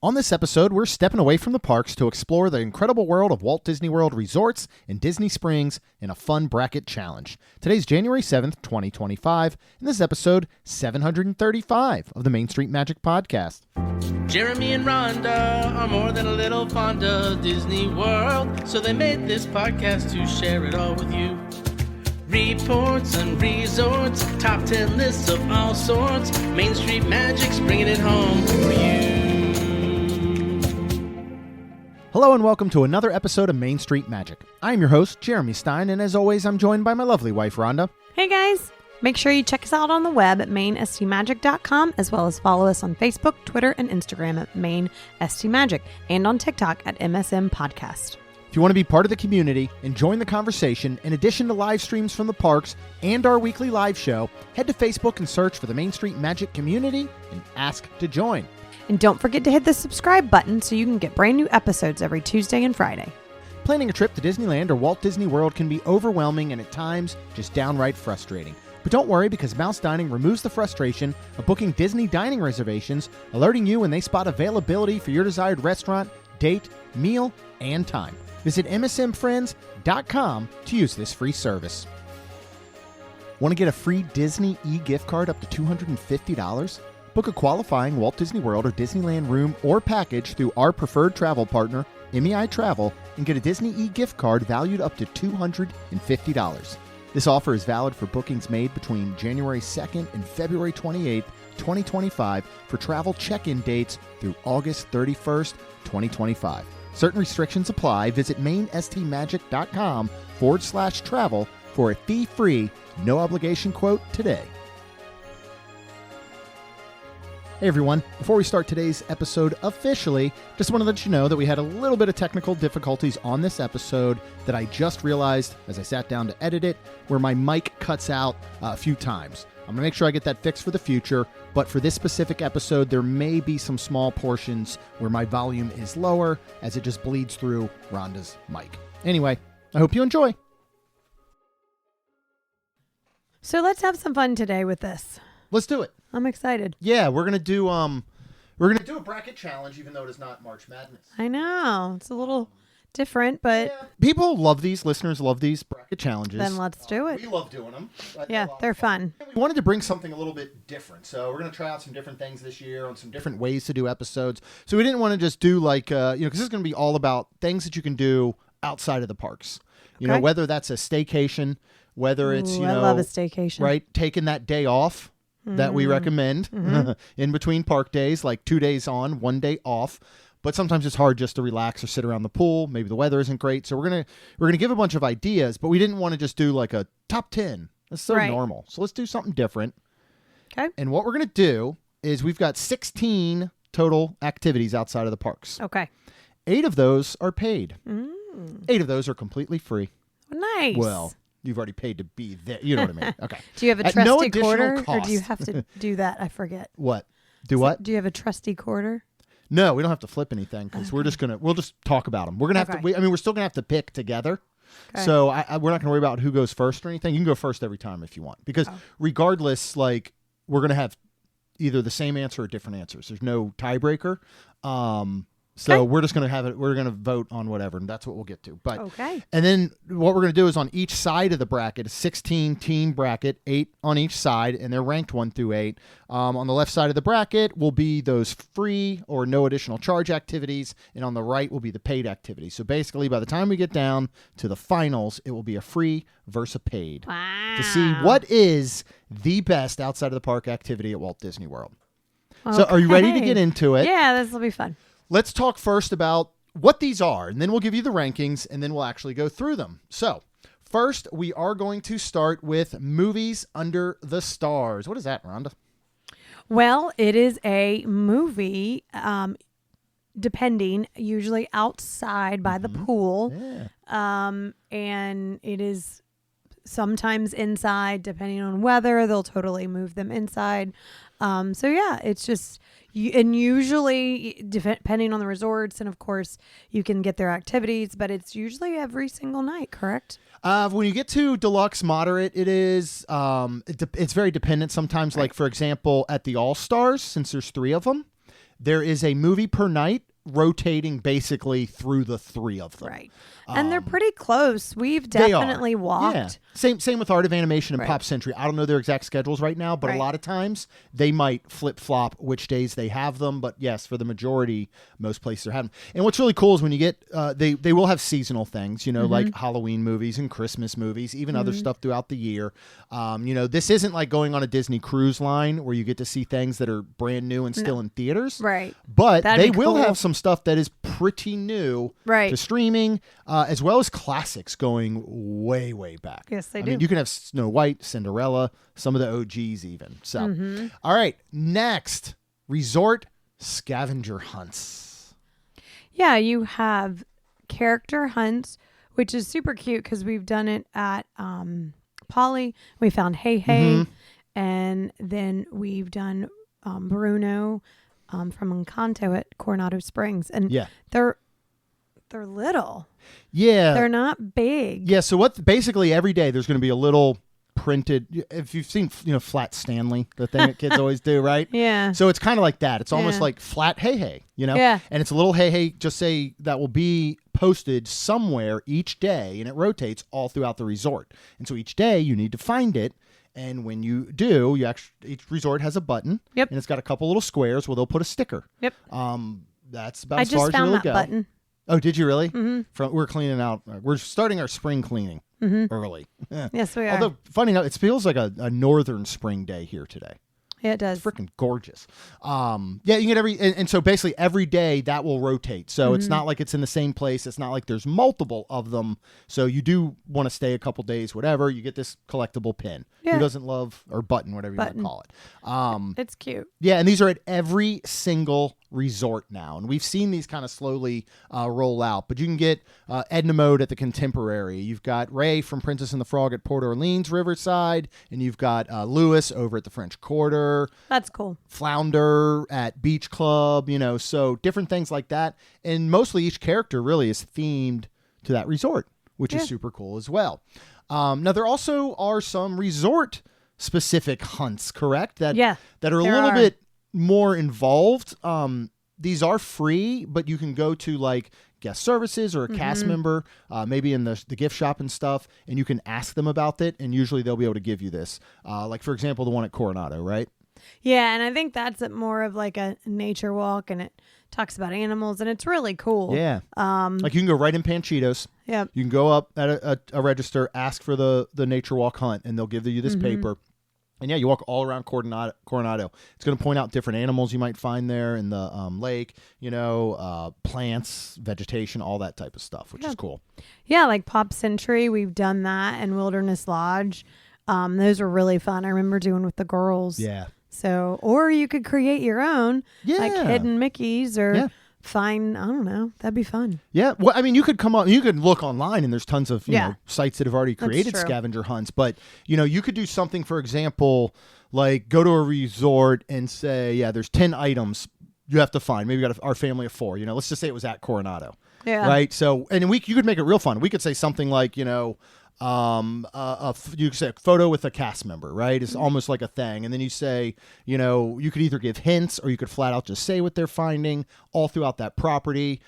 On this episode, we're stepping away from the parks to explore the incredible world of Walt Disney World resorts and Disney Springs in a fun bracket challenge. Today's January 7th, 2025, and this is episode 735 of the Main Street Magic Podcast. Jeremy and Rhonda are more than a little fond of Disney World, so they made this podcast to share it all with you. Reports and resorts, top 10 lists of all sorts, Main Street Magic's bringing it home for you. Hello and welcome to another episode of Main Street Magic. I'm your host, Jeremy Stein, and as always, I'm joined by my lovely wife, Rhonda. Hey guys! Make sure you check us out on the web at mainstmagic.com, as well as follow us on Facebook, Twitter, and Instagram at mainstmagic, and on TikTok at MSM Podcast. If you want to be part of the community and join the conversation, in addition to live streams from the parks and our weekly live show, head to Facebook and search for the Main Street Magic community and ask to join. And don't forget to hit the subscribe button so you can get brand new episodes every Tuesday and Friday. Planning a trip to Disneyland or Walt Disney World can be overwhelming and at times just downright frustrating. But don't worry, because Mouse Dining removes the frustration of booking Disney dining reservations, alerting you when they spot availability for your desired restaurant, date, meal, and time. Visit msmfriends.com to use this free service. Want to get a free Disney e-gift card up to $250? Book a qualifying Walt Disney World or Disneyland room or package through our preferred travel partner, MEI-Travel, and get a Disney e-gift card valued up to $250. This offer is valid for bookings made between January 2nd and February 28th, 2025 for travel check-in dates through August 31st, 2025. Certain restrictions apply. Visit mainstmagic.com/travel for a fee-free, no-obligation quote today. Hey everyone, before we start today's episode officially, just want to let you know that we had a little bit of technical difficulties on this episode that I just realized as I sat down to edit it, where my mic cuts out a few times. I'm going to make sure I get that fixed for the future, but for this specific episode, there may be some small portions where my volume is lower as it just bleeds through Rhonda's mic. Anyway, I hope you enjoy. So let's have some fun today with this. Let's do it. I'm excited. Yeah, we're gonna do a bracket challenge, even though it is not March Madness. I know. It's a little different, but yeah. People love these. Listeners love these bracket challenges. Then let's do it. We love doing them. Yeah, they're fun. We wanted to bring something a little bit different, so we're gonna try out some different things this year on some different ways to do episodes. So we didn't want to just do like because this is gonna be all about things that you can do outside of the parks. You know, whether that's a staycation, whether it's I love a staycation. Right, taking that day off. That we recommend in between park days, like 2 days on, 1 day off. But sometimes it's hard just to relax or sit around the pool. Maybe the weather isn't great. So we're gonna give a bunch of ideas, but we didn't want to just do like a top 10. That's so normal. So let's do something different. Okay. And what we're gonna do is we've got 16 total activities outside of the parks. Okay. 8 of those are paid. 8 of those are completely free. Nice. Well, you've already paid to be there. You know what I mean? Okay. Do you have a At no trusty additional quarter, or cost. do you have to do that? I forget. What? What? Do you have a trusty quarter? No, we don't have to flip anything because we'll just talk about them. We're gonna have to. We're still gonna have to pick together. Okay. So we're not gonna worry about who goes first or anything. You can go first every time if you want, because regardless, like we're gonna have either the same answer or different answers. There's no tiebreaker. So we're just going to have it. We're going to vote on whatever, and that's what we'll get to. But and then what we're going to do is on each side of the bracket, a 16-team bracket, 8 on each side, and they're ranked 1 through 8. On the left side of the bracket will be those free or no additional charge activities, and on the right will be the paid activities. So basically, by the time we get down to the finals, it will be a free versus a paid to see what is the best outside of the park activity at Walt Disney World. Okay. So are you ready to get into it? Yeah, this will be fun. Let's talk first about what these are, and then we'll give you the rankings, and then we'll actually go through them. So, first, we are going to start with Movies Under the Stars. What is that, Rhonda? Well, it is a movie, depending, usually outside by the pool, and it is sometimes inside, depending on weather. They'll totally move them inside. So, yeah, it's just... And usually, depending on the resorts, and of course, you can get their activities, but it's usually every single night, correct? When you get to deluxe moderate, it is, it's very dependent sometimes. Like, for example, at the All-Stars, since there's 3 of them, there is a movie per night rotating basically through the 3 of them. Right. And they're pretty close. We've definitely walked. Yeah. Same with Art of Animation and Pop Century. I don't know their exact schedules right now, but a lot of times they might flip-flop which days they have them. But yes, for the majority, most places are having them. And what's really cool is when you get, they will have seasonal things, like Halloween movies and Christmas movies, even other stuff throughout the year. This isn't like going on a Disney cruise line where you get to see things that are brand new and still in theaters. Right. But That'd they be will cool. have some stuff that is pretty new to streaming, as well as classics going way, way back. Yes, they I do. mean, you can have Snow White, Cinderella, some of the OGs even. So, all right, next, resort scavenger hunts. Yeah, you have character hunts, which is super cute because we've done it at Polly. We found Hey Hey, and then we've done Bruno from Encanto at Coronado Springs, and they're little. Yeah, they're not big. Yeah, so basically every day there's going to be a little printed. If you've seen Flat Stanley, the thing that kids always do, right? Yeah. So it's kind of like that. It's almost like flat Hey Hey, Yeah. And it's a little Hey Hey, just say that will be posted somewhere each day, and it rotates all throughout the resort. And so each day you need to find it. And when you do, each resort has a button. Yep. And it's got a couple little squares where they'll put a sticker. Yep. That's about as far as you really go. Button. Oh, did you really? We're cleaning out. We're starting our spring cleaning early. Yes, we are. Although, funny enough, it feels like a northern spring day here today. Yeah, it does. It's freaking gorgeous. Yeah, you get and so basically every day that will rotate. So it's not like it's in the same place. It's not like there's multiple of them. So you do want to stay a couple days, whatever. You get this collectible pin. Yeah. Who doesn't love, or button, whatever you want to call it. It's cute. Yeah, and these are at every single resort now. And we've seen these kind of slowly roll out. But you can get Edna Mode at the Contemporary. You've got Ray from Princess and the Frog at Port Orleans Riverside. And you've got Lewis over at the French Quarter. That's cool. Flounder at Beach Club, so different things like that. And mostly each character really is themed to that resort, which is super cool as well. Now, there also are some resort-specific hunts, correct? That are a little bit more involved. These are free, but you can go to like guest services or a cast member, maybe in the gift shop and stuff, and you can ask them about it, and usually they'll be able to give you this. Like, for example, the one at Coronado, right? Yeah, and I think that's more of like a nature walk, and it talks about animals, and it's really cool. Yeah. Like you can go right in Panchitos. Yep. You can go up at a register, ask for the nature walk hunt, and they'll give you this paper. And yeah, you walk all around Coronado. It's going to point out different animals you might find there in the lake, plants, vegetation, all that type of stuff, which is cool. Yeah, like Pop Century, we've done that, and Wilderness Lodge. Those were really fun. I remember doing with the girls. Yeah. So, or you could create your own, like hidden Mickeys or find, I don't know. That'd be fun. Yeah. Well, I mean, you could you could look online and there's tons of sites that have already created scavenger hunts. But, you could do something, for example, like go to a resort and say, there's 10 items you have to find. Maybe we got our family of 4. Let's just say it was at Coronado. Yeah. Right. So, and you could make it real fun. We could say something like, you could say a photo with a cast member, right? It's almost like a thing. And then you say, you could either give hints or you could flat out just say what they're finding all throughout that property.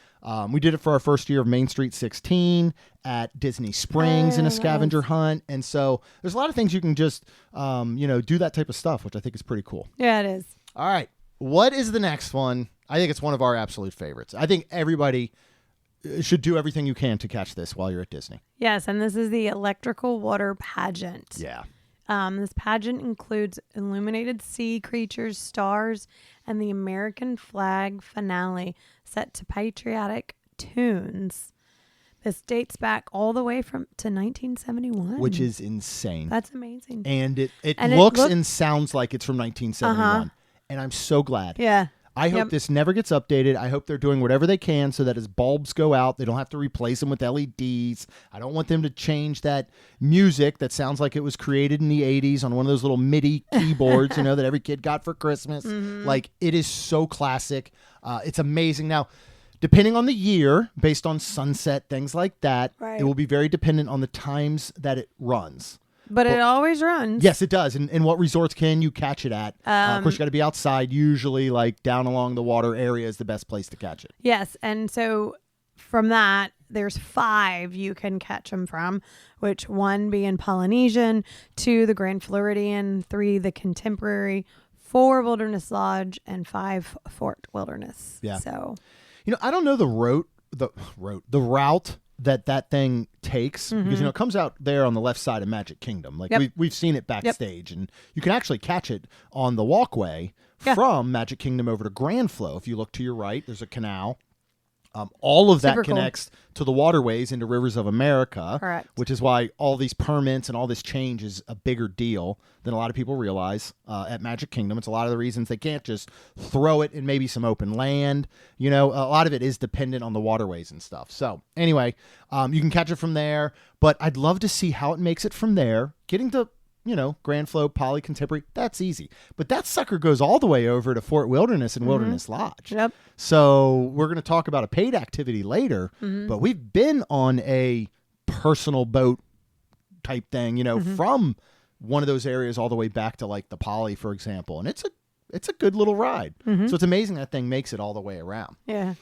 We did it for our first year of Main Street 16 at Disney Springs in a scavenger hunt. And so there's a lot of things you can just, do that type of stuff, which I think is pretty cool. Yeah, it is. All right. What is the next one? I think it's one of our absolute favorites. I think everybody should do everything you can to catch this while you're at Disney. Yes, and this is the Electrical Water Pageant. Yeah. This pageant includes illuminated sea creatures, stars, and the American flag finale set to patriotic tunes. This dates back all the way to 1971. Which is insane. That's amazing. And it looks and sounds like it's from 1971. And I'm so glad. Yeah. I hope this never gets updated. I hope they're doing whatever they can so that as bulbs go out, they don't have to replace them with LEDs. I don't want them to change that music that sounds like it was created in the 80s on one of those little MIDI keyboards, that every kid got for Christmas. Like, it is so classic. It's amazing. Now, depending on the year, based on sunset, things like that, it will be very dependent on the times that it runs. But it always runs. Yes, it does. And what resorts can you catch it at? Of course, you got to be outside. Usually, like down along the water area is the best place to catch it. Yes, and so from that, there's 5 you can catch them from, which 1 being Polynesian, 2 the Grand Floridian, 3 the Contemporary, 4 Wilderness Lodge, and 5 Fort Wilderness. Yeah. So, I don't know the route that thing takes because it comes out there on the left side of Magic Kingdom. Like we've seen it backstage, and you can actually catch it on the walkway from Magic Kingdom over to Grand Flow. If you look to your right, there's a canal. All of that connects to the waterways into Rivers of America. Correct. Which is why all these permits and all this change is a bigger deal than a lot of people realize at Magic Kingdom. It's a lot of the reasons they can't just throw it in maybe some open land. A lot of it is dependent on the waterways and stuff. So anyway, you can catch it from there, but I'd love to see how it makes it from there. Getting to Grand Flow, Poly, Contemporary, that's easy. But that sucker goes all the way over to Fort Wilderness and Wilderness Lodge. Yep. So we're going to talk about a paid activity later, but we've been on a personal boat type thing, from one of those areas all the way back to like the Poly, for example. And it's a good little ride. So it's amazing that thing makes it all the way around. yeah.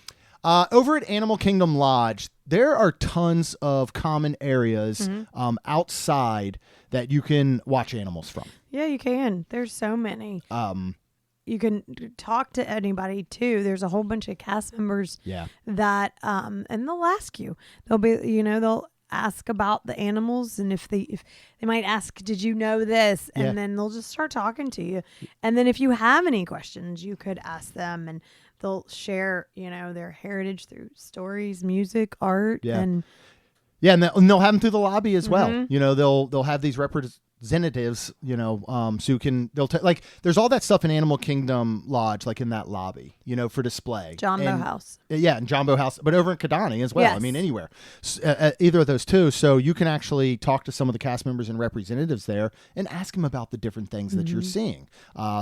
Over at Animal Kingdom Lodge, there are tons of common areas outside that you can watch animals from. Yeah, you can. There's so many. You can talk to anybody too. There's a whole bunch of cast members that and they'll ask you. They'll be they'll ask about the animals, and if they might ask, did you know this? And then they'll just start talking to you. And then if you have any questions, you could ask them, and they'll share, their heritage through stories, music, art, and they'll have them through the lobby as well. They'll have these representatives, so there's all that stuff in Animal Kingdom Lodge, like in that lobby, for display. Jumbo House. Yeah, and Jumbo House, but over in Kidani as well. Yes. I mean, anywhere. Either of those two. So you can actually talk to some of the cast members and representatives there and ask them about the different things that you're seeing.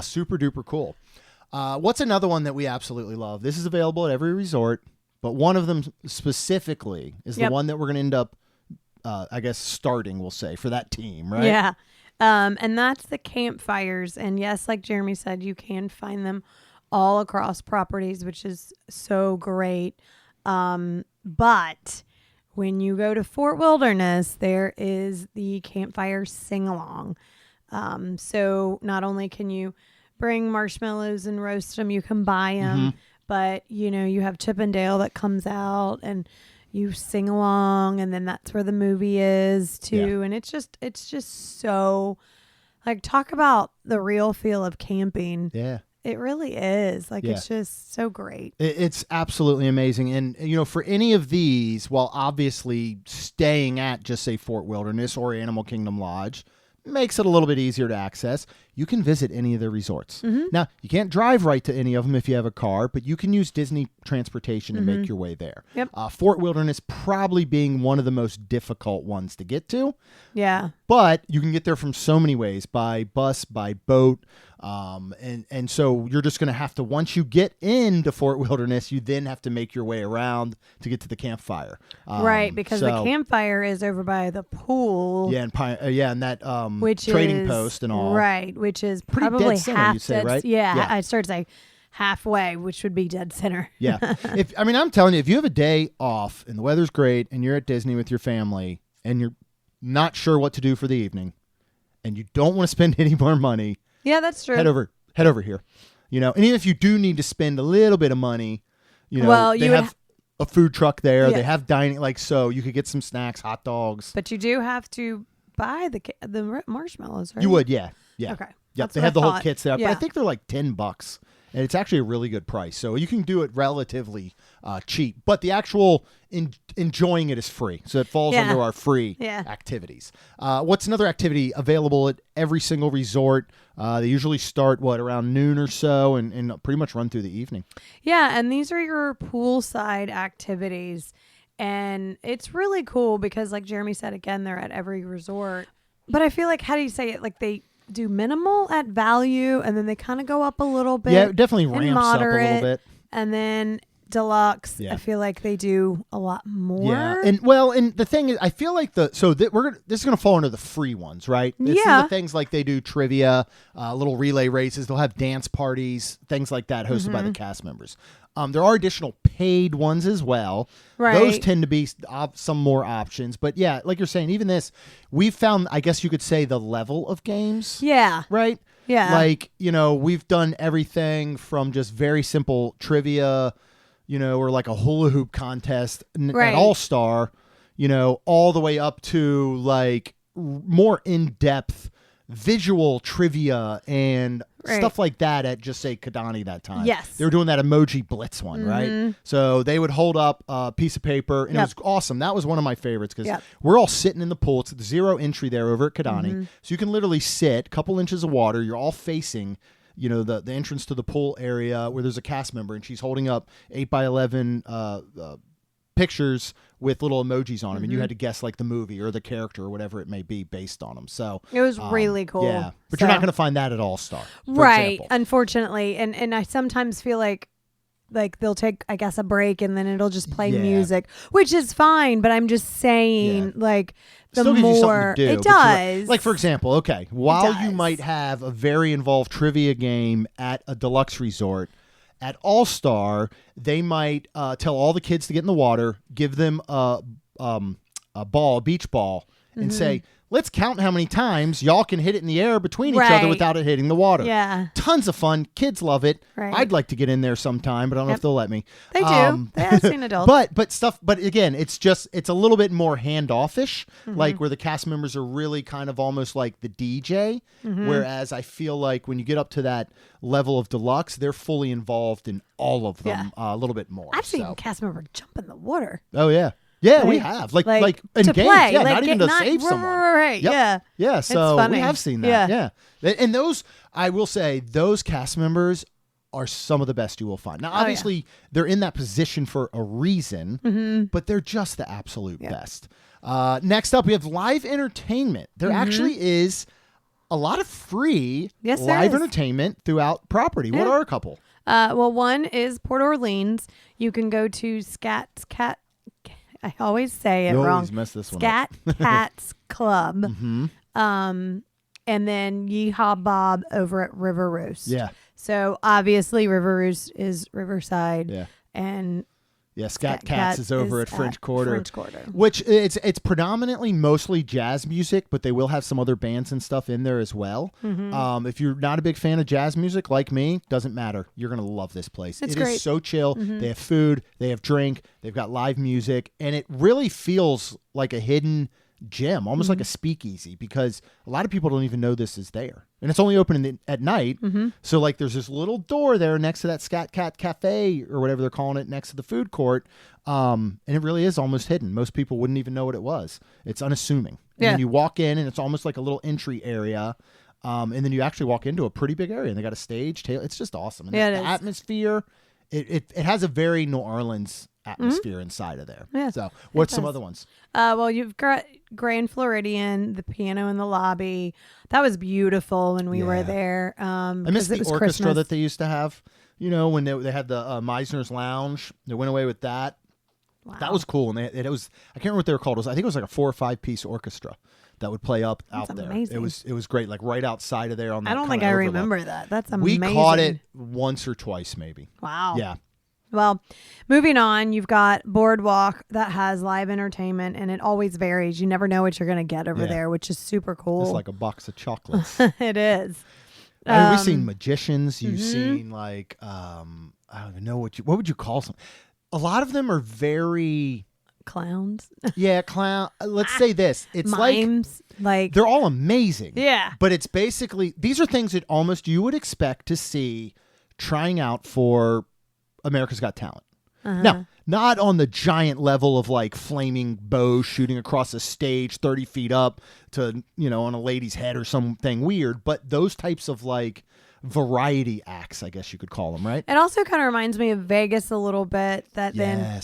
Super duper cool. What's another one that we absolutely love? This is available at every resort, but one of them specifically is the one that we're going to end up, starting, we'll say, for that team, right? Yeah. And that's the campfires. And yes, like Jeremy said, you can find them all across properties, which is so great. But when you go to Fort Wilderness, there is the campfire sing-along. So not only can you bring marshmallows and roast them, you can buy them, but you have Chip and Dale that comes out and you sing along, and then that's where the movie is too. And it's just so, like, talk about the real feel of camping. Yeah. It really is. Like, it's just so great. It's absolutely amazing. And, for any of these, while obviously staying at just say Fort Wilderness or Animal Kingdom Lodge makes it a little bit easier to access, you can visit any of the resorts. Now, you can't drive right to any of them if you have a car, but you can use Disney transportation to make your way there. Yep. Fort Wilderness probably being one of the most difficult ones to get to. Yeah. But you can get there from so many ways, by bus, by boat. And so you're just going to have to, once you get into Fort Wilderness, you then have to make your way around to get to the campfire. Right, because the campfire is over by the pool. Yeah, and that which trading is, post and all. Right, which is Pretty probably dead center, half you'd say, dead. right? Yeah, I started to say halfway, which would be dead center. Yeah. I'm telling you, if you have a day off and the weather's great and you're at Disney with your family and you're not sure what to do for the evening and you don't want to spend any more money, yeah, that's true. head over here. And even if you do need to spend a little bit of money, they have a food truck there. Yeah. They have dining, so you could get some snacks, hot dogs. But you do have to buy the marshmallows, right? You would, yeah. Okay. Yep, That's they what have the I whole thought. kit set up, Yeah. but I think they're like $10, and it's actually a really good price. So you can do it relatively cheap, but the actual enjoying it is free. So it falls under our free activities. What's another activity available at every single resort? They usually start around noon or so, and pretty much run through the evening. Yeah, and these are your poolside activities. And it's really cool because, like Jeremy said, again, they're at every resort. But I feel like, how do you say it? Like, they do minimal at value, and then they kind of go up a little bit. Yeah, it definitely ramps up a little bit. And then deluxe. Yeah. I feel like they do a lot more. Yeah, and the thing is, I feel like this is gonna fall into the free ones, right? It's Yeah. the things like they do trivia, little relay races. They'll have dance parties, things like that, hosted by the cast members. There are additional paid ones as well. Right. Those tend to be some more options, but yeah, like you're saying, even this, we've found, I guess you could say, the level of games. Yeah. Right. Yeah. Like, we've done everything from just very simple trivia, or like a hula hoop contest Right. at All-Star, all the way up to like more in-depth visual trivia and stuff like that at just say Kidani that time. Yes. They were doing that emoji blitz one, right? So they would hold up a piece of paper and it was awesome. That was one of my favorites because we're all sitting in the pool. It's the zero entry there over at Kidani. So you can literally sit, couple inches of water. You're all facing the entrance to the pool area where there's a cast member and she's holding up 8x11 pictures with little emojis on them, and you had to guess like the movie or the character or whatever it may be based on them. So it was really cool. Yeah, but you're not going to find that at All-Star, for right? example. Unfortunately, and I sometimes feel like they'll take, I guess, a break and then it'll just play music, which is fine. But I'm just saying, like, the Still gives you something more to do, it but you're does. like, for example, okay, while you does. might have a very involved trivia game at a deluxe resort, at All-Star, they might tell all the kids to get in the water, give them a beach ball, and say, let's count how many times y'all can hit it in the air between each other without it hitting the water. Yeah. Tons of fun. Kids love it. Right. I'd like to get in there sometime, but I don't know if they'll let me. They do. I've seen adults. But again, it's a little bit more handoff-ish, like where the cast members are really kind of almost like the DJ, whereas I feel like when you get up to that level of deluxe, they're fully involved in all of them a little bit more. I've seen a cast member jump in the water. Oh, yeah. Yeah, we have. Like in to games. play. Yeah, like, not even to save someone. Right. Yep. Yeah. Yeah, so funny. we have seen that. Yeah. And those, I will say, those cast members are some of the best you will find. Now, obviously, they're in that position for a reason, but they're just the absolute best. Next up, we have live entertainment. There actually is a lot of free live entertainment throughout property. What are a couple? Well, one is Port Orleans. You can go to I always say it You wrong. always mess this one up. Scat Cats Club. And then Yeehaw Bob over at River Roost. Yeah. So obviously River Roost is Riverside. Yeah. And Scat Cats is over at French Quarter. Quarter. Which it's predominantly mostly jazz music, but they will have some other bands and stuff in there as well. If you're not a big fan of jazz music like me, doesn't matter. You're going to love this place. It great. is so chill. They have food, they have drink, they've got live music, and it really feels like a hidden gem, almost like a speakeasy, because a lot of people don't even know this is there. And it's only open at night. So like there's this little door there next to that Scat Cat Cafe or whatever they're calling it, next to the food court. And it really is almost hidden. Most people wouldn't even know what it was. It's unassuming. And then you walk in and it's almost like a little entry area. And then you actually walk into a pretty big area and they got a stage. It's just awesome. And the atmosphere, it has a very New Orleans atmosphere inside of there. Yeah, so what's some other ones? Well, you've got Grand Floridian, the piano in the lobby. That was beautiful when we were there. I missed the orchestra Christmas. that they used to have. When they had the Meisner's Lounge. They went away with that. Wow. That was cool. And it was, I can't remember what they were called. I think it was like a 4 or 5 piece orchestra that would play out there. Amazing. It was great, like right outside of there on that. I don't think I remember that. That's amazing. We caught it once or twice, maybe. Wow. Yeah. Well, moving on, you've got Boardwalk that has live entertainment, and it always varies. You never know what you're going to get over there, which is super cool. It's like a box of chocolates. It is. We've seen magicians. You've seen like I don't even know what would you call them. A lot of them are very clowns. clown. Let's say this. It's mimes, like they're all amazing. Yeah. But it's basically these are things that almost you would expect to see trying out for America's Got Talent. Now, not on the giant level of like flaming bows shooting across a stage 30 feet up to, on a lady's head or something weird, but those types of like variety acts, I guess you could call them, right? It also kind of reminds me of Vegas a little bit, that then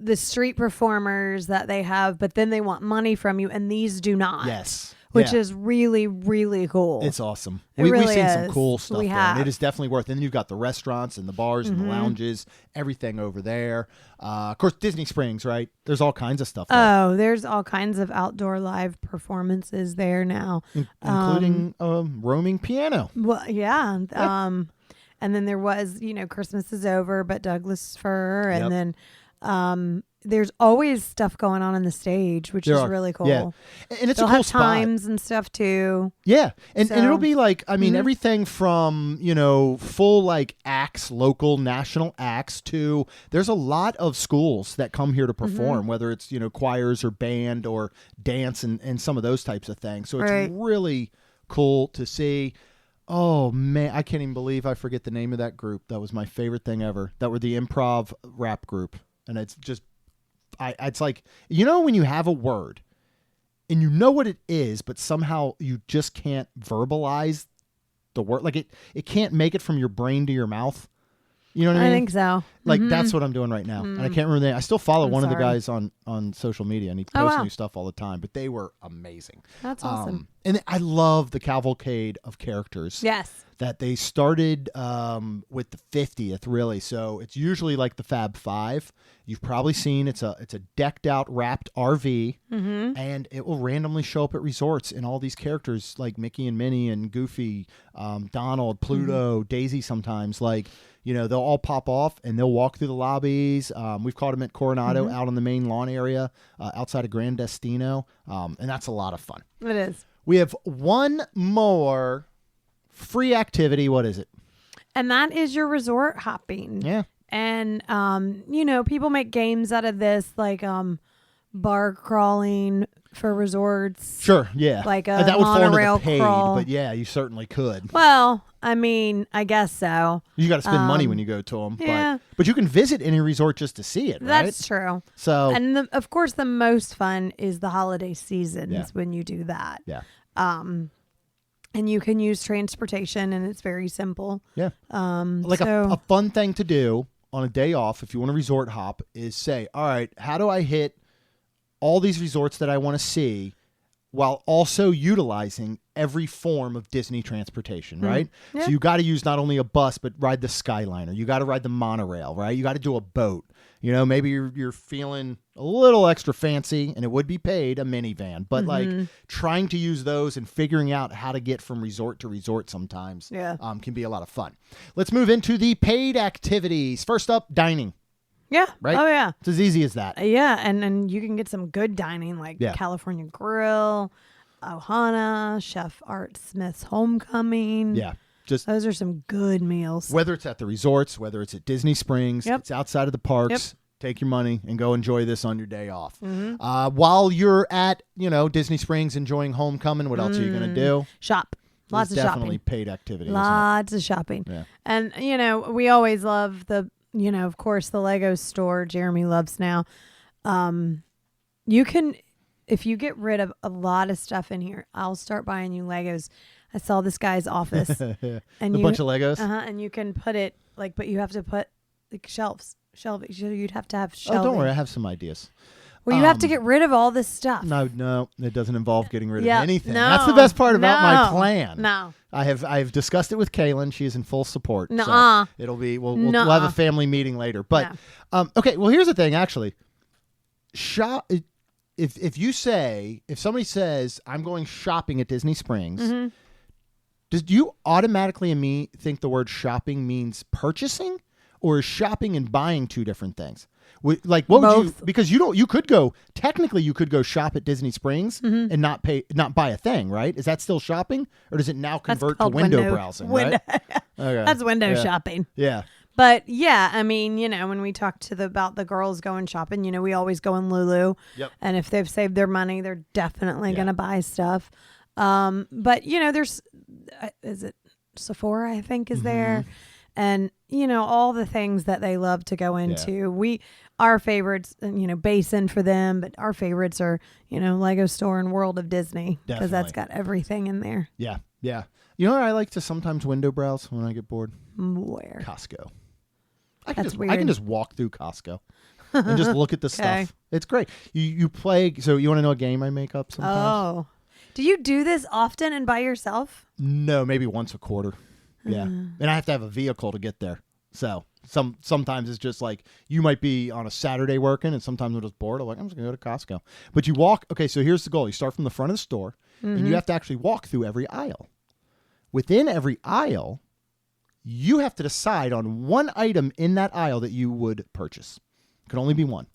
the street performers that they have, but then they want money from you, and these do not. Yes. which Yeah. is really, really cool. It's awesome. It We've really seen some is. cool stuff We there, have. and it is definitely worth it. And you've got the restaurants and the bars and the lounges, everything over there. Of course, Disney Springs, right? There's all kinds of stuff there, Oh, there's all kinds of outdoor live performances there now. including roaming piano. Well, yeah. And then there was, Christmas is over, but Douglas fir. And Yep. then there's always stuff going on the stage, which There is are. really cool. Yeah. And it's They'll a cool have spot. times and stuff too. Yeah. And it'll So- be like, I mean, everything from, full like acts, local, national acts to there's a lot of schools that come here to perform, whether it's, choirs or band or dance and some of those types of things. So it's Right. really cool to see. Oh, man, I can't even believe I forget the name of that group. That was my favorite thing ever. That were the improv rap group. And it's just, it's like, when you have a word and you know what it is, but somehow you just can't verbalize the word. Like it can't make it from your brain to your mouth. You know what I mean? I think so. Like that's what I'm doing right now. And I can't remember the name. I still follow one of the sorry. guys on social media and he Oh, posts wow. new stuff all the time, but they were amazing. That's awesome. And I love the cavalcade of characters Yes. that they started with the 50th, really. So it's usually like the Fab Five. You've probably seen it's a decked out, wrapped RV, and it will randomly show up at resorts. And all these characters like Mickey and Minnie and Goofy, Donald, Pluto, Daisy, sometimes they'll all pop off and they'll walk through the lobbies. We've caught them at Coronado out on the main lawn area outside of Grand Destino, and that's a lot of fun. It is. We have one more free activity. What is it? And that is your resort hopping. Yeah. And, people make games out of this, like bar crawling for resorts. Sure, yeah. Like a that would fall into monorail the paid, crawl. but yeah, you certainly could. Well, I mean, I guess so. You got to spend money when you go to them. yeah. But you can visit any resort just to see it, right? That's true. So, And of course, the most fun is the holiday seasons Yeah. when you do that. yeah. And you can use transportation, and it's very simple. Yeah. Like so, a fun thing to do on a day off, if you want to resort hop, is say, all right, how do I hit all these resorts that I want to see while also utilizing every form of Disney transportation, right? Yeah. So you got to use not only a bus, but ride the Skyliner. You got to ride the monorail, right? You got to do a boat. Maybe you're feeling a little extra fancy, and it would be paid, a minivan. But trying to use those and figuring out how to get from resort to resort sometimes can be a lot of fun. Let's move into the paid activities. First up, dining. yeah. Right? Oh, yeah. It's as easy as that. Yeah, and you can get some good dining like Yeah. California Grill, Ohana, Chef Art Smith's Homecoming. Yeah. Just Those are some good meals. whether it's at the resorts, whether it's at Disney Springs, Yep. it's outside of the parks. Take your money and go enjoy this on your day off. Mm-hmm. While you're at, Disney Springs enjoying Homecoming, what else are you going to do? Shop. Lots It's of definitely shopping. paid activity. Isn't it? Lots of shopping. Yeah. And, we always love the, of course, the Lego store Jeremy loves now. You can, if you get rid of a lot of stuff in here, I'll start buying you Legos. I saw this guy's office. And A bunch of Legos. And you can put it, but you have to put like shelving. You'd have to have Oh, shelving. don't worry. I have some ideas. Well, you have to get rid of all this stuff. No, it doesn't involve getting rid of Yeah, anything. no, That's the best part about my no, plan. No. I've discussed it with Kaylin. She is in full support. Nuh-uh. So it'll be we'll have a family meeting later. But okay, well here's the thing. Actually, if somebody says I'm going shopping at Disney Springs, do you automatically think the word shopping means purchasing, or is shopping and buying two different things? What would you? Both. Because you could go shop at Disney Springs and not buy a thing, right? Is that still shopping, or does it now convert to called window browsing? Right? Okay. That's window shopping. Yeah. But yeah, I mean, when we talk about the girls going shopping, we always go in Lulu. Yep. And if they've saved their money, they're definitely going to buy stuff. But there's, is it Sephora, I think, is there? And, all the things that they love to go into. Our favorites, Basin for them, but our favorites are, Lego Store and World of Disney, because that's got everything in there. Yeah. Yeah. You know where I like to sometimes window browse when I get bored? Where? Costco. That's I weird. can just walk through Costco and just look at the Okay. stuff. It's great. You play. So you want to know a game I make up sometimes? Oh, Do you do this often and by yourself? No, maybe once a quarter. Yeah. And I have to have a vehicle to get there. So sometimes it's just like you might be on a Saturday working, and sometimes I'm just bored. I'm like, I'm just going to go to Costco. But you walk. Okay, so here's the goal. You start from the front of the store, and you have to actually walk through every aisle. Within every aisle, you have to decide on one item in that aisle that you would purchase. It can only be one.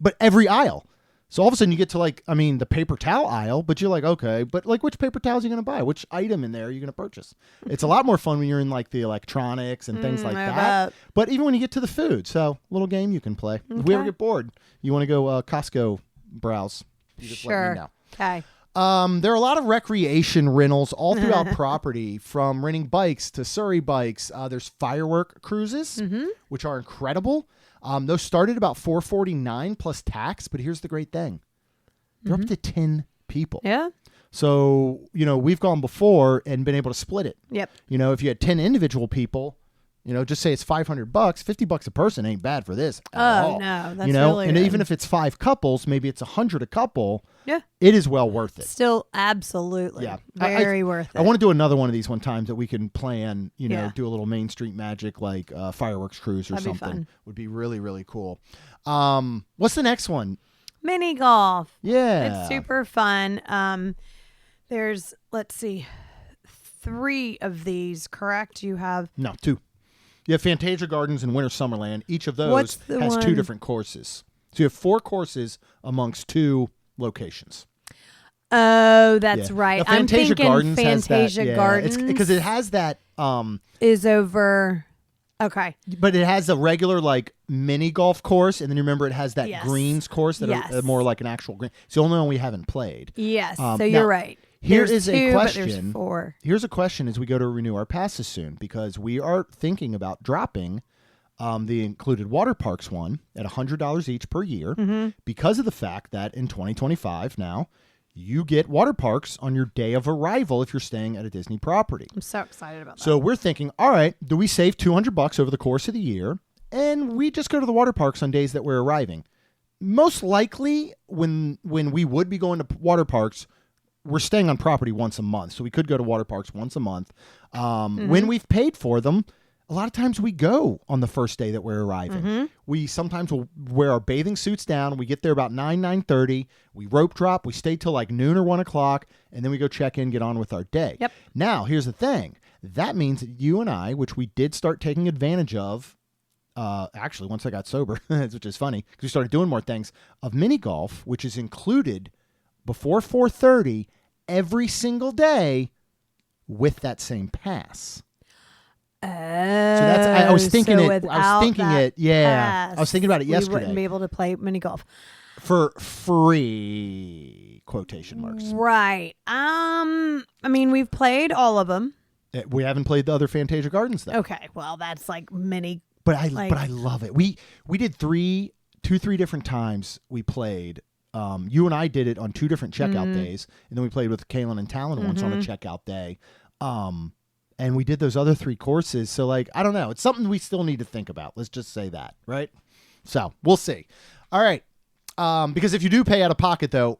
But every aisle. So all of a sudden you get to the paper towel aisle, but you're like, okay, but which paper towels are you going to buy? Which item in there are you going to purchase? It's a lot more fun when you're in the electronics and things like that. Bet. But even when you get to the food, so little game you can play. Okay. If we ever get bored, you want to go Costco browse, you just let me know. Okay. There are a lot of recreation rentals all throughout property, from renting bikes to Surrey bikes. There's firework cruises, which are incredible. Those started about $449 plus tax, but here's the great thing. They're up to 10 people. Yeah. So, we've gone before and been able to split it. Yep. If you had 10 individual people, just say it's $500, $50 a person ain't bad for this at all. No, that's really and good. even if it's 5 couples, maybe it's $100 a couple. Yeah. It is well worth it. Still absolutely. Yeah. Very worth it. I want to do another one of these one time that we can plan, do a little Main Street magic, like fireworks cruise or something. Fun. Would be really, really cool. What's the next one? Mini golf. Yeah. It's super fun. There's, let's see, 3 of these, correct? You have... No, 2. You have Fantasia Gardens and Winter Summerland. Each of those has 2 different courses. So you have 4 courses amongst 2 locations. Oh, that's right. Now, I'm thinking Gardens Fantasia Gardens. Because it has that... is over... Okay. But it has a regular mini golf course, and then you remember it has that greens course that are more like an actual green. It's the only one we haven't played. Yes, so you're right. Here there's is 2, a question. But there's 4. Here's a question as we go to renew our passes soon, because we are thinking about dropping the included water parks one at $100 each per year, because of the fact that in 2025 now, you get water parks on your day of arrival if you're staying at a Disney property. I'm so excited about that. So we're thinking, all right, do we save $200 over the course of the year, and we just go to the water parks on days that we're arriving? Most likely, when we would be going to water parks, we're staying on property once a month, so we could go to water parks once a month. When we've paid for them, a lot of times we go on the first day that we're arriving. We sometimes will wear our bathing suits down. We get there about 9:30. We rope drop. We stay till noon or 1 o'clock, and then we go check in, get on with our day. Yep. Now, here's the thing. That means that you and I, which we did start taking advantage of, actually, once I got sober, which is funny, because we started doing more things, of mini golf, which is included before 4:30 every single day with that same pass. So that's I was thinking it. I was thinking it. Yeah, pass, I was thinking about it yesterday. We wouldn't be able to play mini golf for free, quotation marks. Right. I mean, we've played all of them. We haven't played the other Fantasia Gardens though. Okay, well, that's mini. But I love it. We did 3 different times. We played. You and I did it on 2 different checkout days, and then we played with Kaylin and Talon once on a checkout day. And we did those other 3 courses. So, I don't know. It's something we still need to think about. Let's just say that, right? So, we'll see. All right. Because if you do pay out of pocket, though,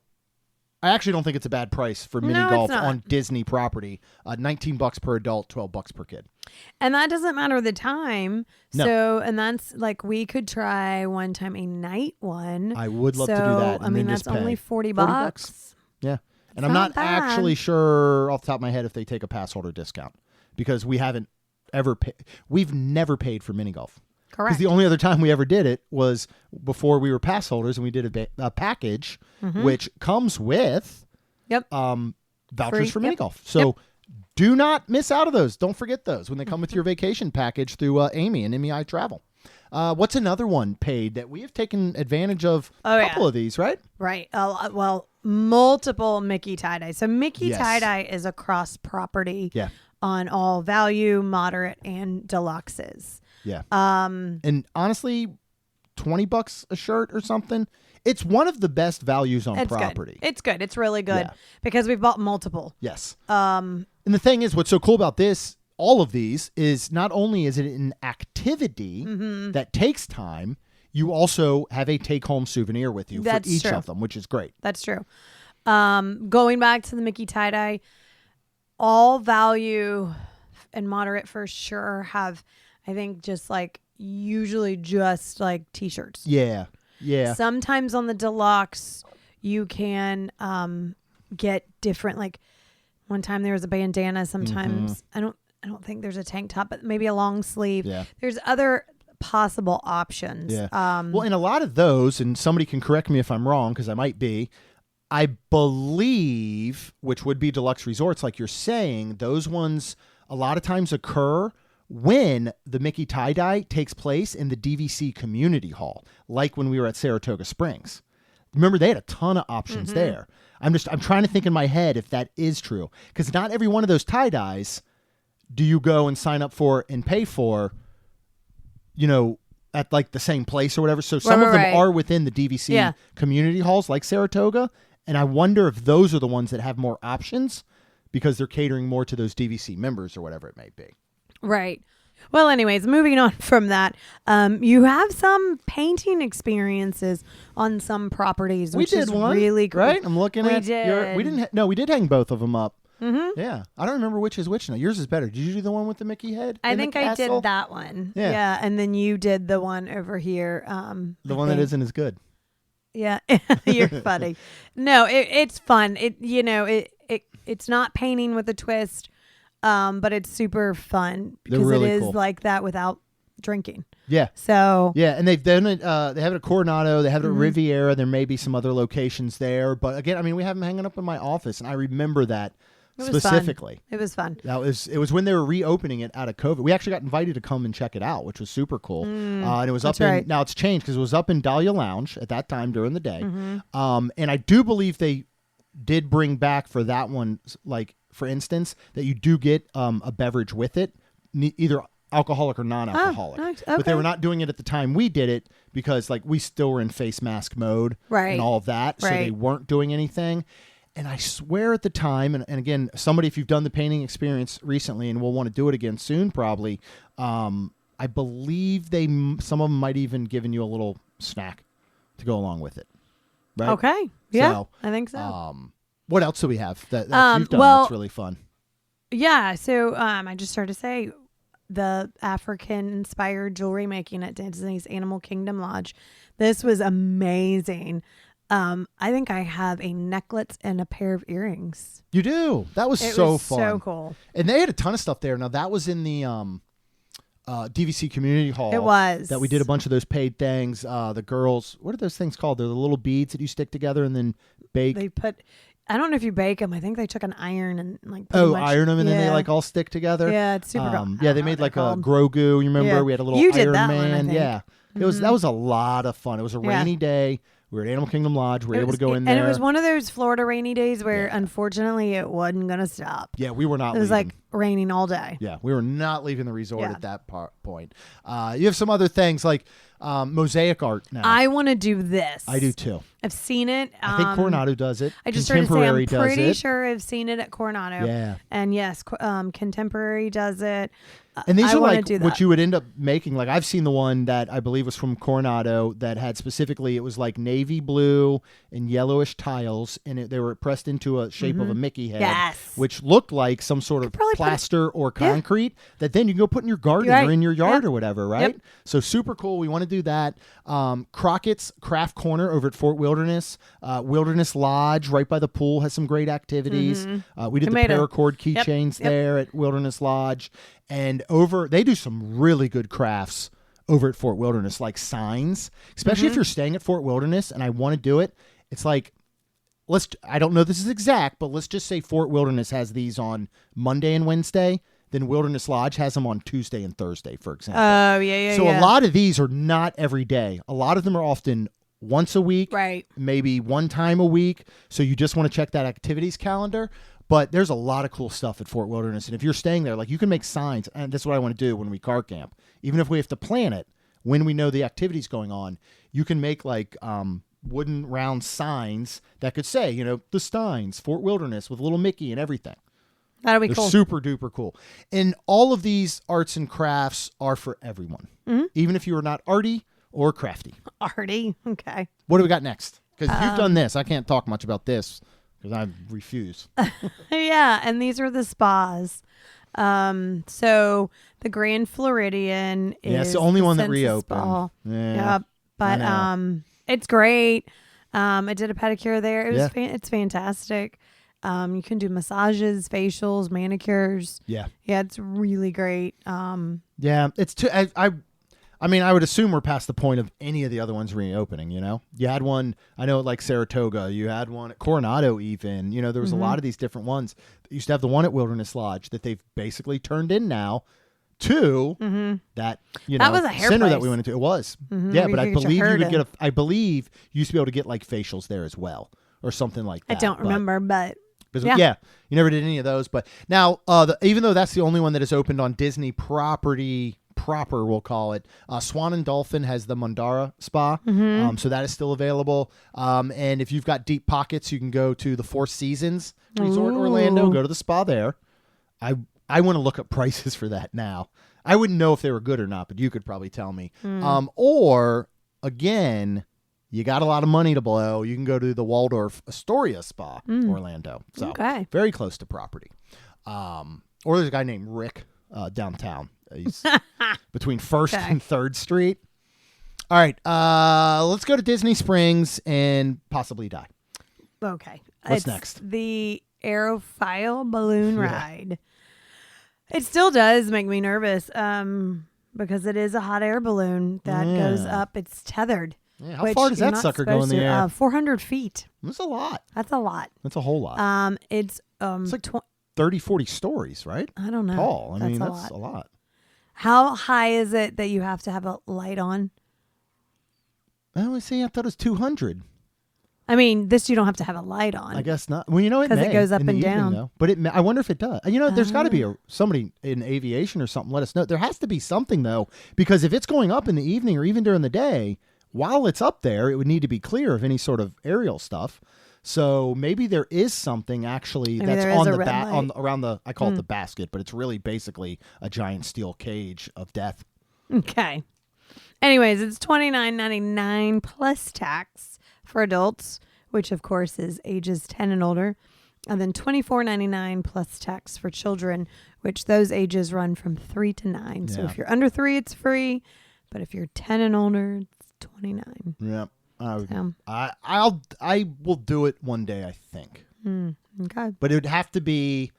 I actually don't think it's a bad price for mini golf on Disney property. $19 per adult, $12 per kid. And that doesn't matter the time. No. So, and that's we could try one time a night one. I would love to do that. I mean, that's only $40. Yeah. And I'm not actually sure off the top of my head if they take a pass holder discount, because we haven't ever we've never paid for mini golf. Correct. Because the only other time we ever did it was before we were pass holders, and we did a package which comes with vouchers for mini golf. So do not miss out of those. Don't forget those when they come with your vacation package through Amy and MEI-Travel. What's another one paid that we have taken advantage of? A couple of these, right? Right. Well, multiple Mickey tie-dye. So Mickey tie-dye is across property on all value, moderate, and deluxes. Yeah. And honestly, $20 a shirt or something. It's one of the best values on property. It's good. It's really good because we've bought multiple. Yes. And the thing is, what's so cool about this, all of these, is not only is it an activity that takes time, you also have a take-home souvenir with you for each of them, which is great. That's true. Going back to the Mickey tie-dye, all value and moderate for sure have, I think, just like usually just like t-shirts. Yeah. Sometimes on the deluxe you can get different, like one time there was a bandana. Sometimes I don't think there's a tank top, but maybe a long sleeve. Yeah. There's other possible options. Yeah. Well, and a lot of those, and somebody can correct me if I'm wrong, because I might be, I believe, which would be deluxe resorts, like you're saying, those ones a lot of times occur when the Mickey tie-dye takes place in the DVC community hall, like when we were at Saratoga Springs. Remember, they had a ton of options there. I'm trying to think in my head if that is true, because not every one of those tie-dyes do you go and sign up for and pay for, at like the same place or whatever. So some of them are within the DVC community halls, like Saratoga. And I wonder if those are the ones that have more options because they're catering more to those DVC members or whatever it may be. Right. Well, anyways, moving on from that, you have some painting experiences on some properties, which is really cool. Right? I'm looking at did. We did hang both of them up. Mm-hmm. Yeah. I don't remember which is which now. Yours is better. Did you do the one with the Mickey head? I think I did that one. Yeah. And then you did the one over here. The one that isn't as good. Yeah. You're funny. No, it's fun. It's not painting with a twist, but it's super fun because really it is cool. Like that without drinking. Yeah. So. Yeah, and they've done it. They have it at Coronado. They have it at Riviera. There may be some other locations there, but again, I mean, we have them hanging up in my office, and I remember that. Specifically. It was fun. It was when they were reopening it out of COVID. We actually got invited to come and check it out, which was super cool. And it was up in, now it's changed because it was up in Dahlia Lounge at that time during the day. And I do believe they did bring back for that one, like for instance, that you do get a beverage with it, either alcoholic or non-alcoholic. Oh, okay. But they were not doing it at the time we did it because like we still were in face mask mode and all of that. So they weren't doing anything. And I swear at the time, and again, somebody, if you've done the painting experience recently and will want to do it again soon, probably, I believe some of them might even given you a little snack to go along with it. Right? Okay. Yeah, so, I think so. What else do we have that you've done that's really fun? Yeah. So I just started to say the African-inspired jewelry making at Disney's Animal Kingdom Lodge. This was amazing. I think I have a necklace and a pair of earrings. You do? That was so fun. So cool. And they had a ton of stuff there. Now, that was in the DVC Community Hall. It was. That we did a bunch of those paid things. The girls, what are those things called? They're the little beads that you stick together and then bake. I don't know if you bake them. I think they took an iron and like iron them and then they like all stick together. Yeah, it's super cool. Yeah, they made like a Grogu. You remember? Yeah. We had a little Iron Man. One, I think. Yeah. That was a lot of fun. It was a rainy day. We were at Animal Kingdom Lodge. We were able to go in there. And it was one of those Florida rainy days where, unfortunately, it wasn't going to stop. Yeah, we were not leaving. It was like raining all day. Yeah, we were not leaving the resort at that point. You have some other things like mosaic art now. I want to do this. I do too. I've seen it. I think Coronado does it. I just started to say I'm pretty sure I've seen it at Coronado. Yeah. And yes, Contemporary does it. And these are like what you would end up making. Like I've seen the one that I believe was from Coronado that had specifically, it was like navy blue and yellowish tiles, and they were pressed into a shape of a Mickey head, which looked like some sort of plaster or concrete that then you can go put in your garden or in your yard or whatever, right? Yep. So super cool. We want to do that. Crockett's Craft Corner over at Fort Wilderness. Wilderness Lodge right by the pool has some great activities. We did the paracord keychains there at Wilderness Lodge. And they do some really good crafts over at Fort Wilderness, like signs, especially if you're staying at Fort Wilderness and I want to do it. It's like, I don't know if this is exact, but let's just say Fort Wilderness has these on Monday and Wednesday. Then Wilderness Lodge has them on Tuesday and Thursday, for example. Oh, yeah. So a lot of these are not every day. A lot of them are often once a week, right? Maybe one time a week. So you just want to check that activities calendar. But there's a lot of cool stuff at Fort Wilderness. And if you're staying there, like you can make signs. And that's what I want to do when we car camp. Even if we have to plan it, when we know the activity's going on, you can make like wooden round signs that could say, the Steins, Fort Wilderness with little Mickey and everything. That'll be cool. Super duper cool. And all of these arts and crafts are for everyone. Even if you are not arty or crafty. Arty. Okay. What do we got next? Because you've done this. I can't talk much about this. because I refuse. Yeah, and these are the spas. So the Grand Floridian is It's the only one that Senses reopened. Spa. Yeah, But it's great. I did a pedicure there. It was Yeah. it's fantastic. You can do massages, facials, manicures. Yeah. Yeah, it's really great. Yeah, it's too. I mean, I would assume we're past the point of any of the other ones reopening. You had one. I know, like Saratoga. You had one at Coronado. Even there was a lot of these different ones. You used to have the one at Wilderness Lodge that they've basically turned in now to that. That was a hair center that place. we went into. It was. Mhm, Yeah, where but I you could get believe your you hair could get done. I believe you used to be able to get like facials there as well or something like that. I don't remember, but Yeah, you never did any of those. But now, even though that's the only one that is opened on Disney property proper, we'll call it, Swan and Dolphin has the Mandara Spa. So that is still available. And if you've got deep pockets, you can go to the Four Seasons Resort Orlando, go to the spa there. I want to look up prices for that now. I wouldn't know if they were good or not, but you could probably tell me. Or, again, you got a lot of money to blow, you can go to the Waldorf Astoria Spa, Orlando. So Okay. very close to property. Or there's a guy named Rick downtown. He's between 1st Okay. and 3rd Street. All right. Let's go to Disney Springs and possibly die. okay. What's It's next? The Aerophile Balloon Yeah. Ride. It still does make me nervous because it is a hot air balloon that goes Yeah. up. It's tethered. Yeah, how which far does you're that not sucker go in supposed the to. air? 400 feet. That's a lot. That's a lot. That's a whole lot. It's It's like 30, 40 stories, right? I don't know. Tall. I mean, a that's lot. a lot. How high is it that you have to have a light on? I thought it was 200. I mean, this you don't have to have a light on. I guess not. Well, it 'Cause it may goes up in the and evening, down. though. But I wonder if it does. There's got to be somebody in aviation or something. Let us know. There has to be something, though, because if it's going up in the evening or even during the day, while it's up there, it would need to be clear of any sort of aerial stuff. So maybe there is something actually Maybe that's there is on a the red light. around the. I call it the basket, but it's really basically a giant steel cage of death. Okay. Anyways, it's $29.99 plus tax for adults, which of course is ages 10 and older, and then $24.99 plus tax for children, which those ages run from 3 to 9. So Yeah. if you're under 3, it's free, but if you're 10 and older, it's $29. Yeah. So, I will do it one day, I think. okay. But it'd have to be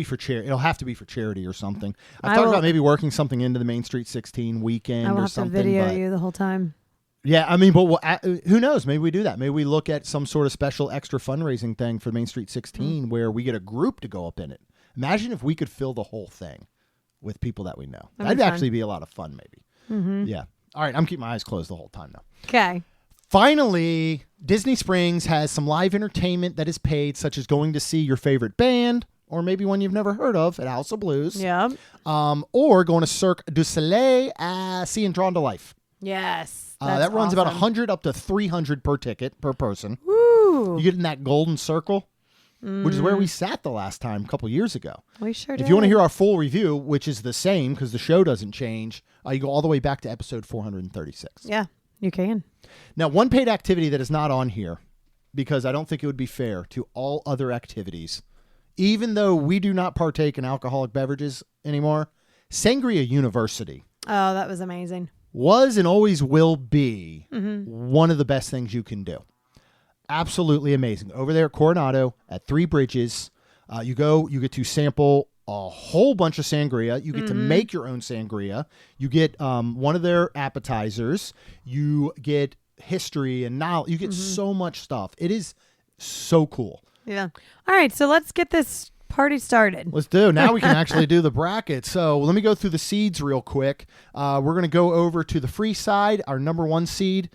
for charity. It'll have to be for charity or something. I've I talked will- about maybe working something into the Main Street 16 weekend I will or have to something. video but you the whole time. yeah, but who knows? Maybe we do that. Maybe we look at some sort of special extra fundraising thing for Main Street 16 where we get a group to go up in it. Imagine if we could fill the whole thing with people that we know. That'd be That'd fun. actually be a lot of fun, maybe. Yeah. All right, I'm keeping my eyes closed the whole time now. Okay. Finally, Disney Springs has some live entertainment that is paid, such as going to see your favorite band or maybe one you've never heard of at House of Blues. Yeah. Or going to Cirque du Soleil, seeing Drawn to Life. Yes. That runs about awesome. 100 up to 300 per ticket per person. Woo. You get in that golden circle, which is where we sat the last time a couple years ago. We sure did. If you want to hear our full review, which is the same because the show doesn't change, you go all the way back to episode 436. Yeah, you can. Now, one paid activity that is not on here, because I don't think it would be fair to all other activities, even though we do not partake in alcoholic beverages anymore, Sangria University Oh, that was amazing. was and always will be one of the best things you can do. Absolutely amazing. Over there at Coronado at Three Bridges, you get to sample a whole bunch of sangria. You get to make your own sangria. You get one of their appetizers. You get history and knowledge. You get so much stuff. It is so cool. Yeah. All right, so let's get this party started. Let's do. Now we can actually do the bracket. So let me go through the seeds real quick. We're going to go over to the free side, our number 1 seed.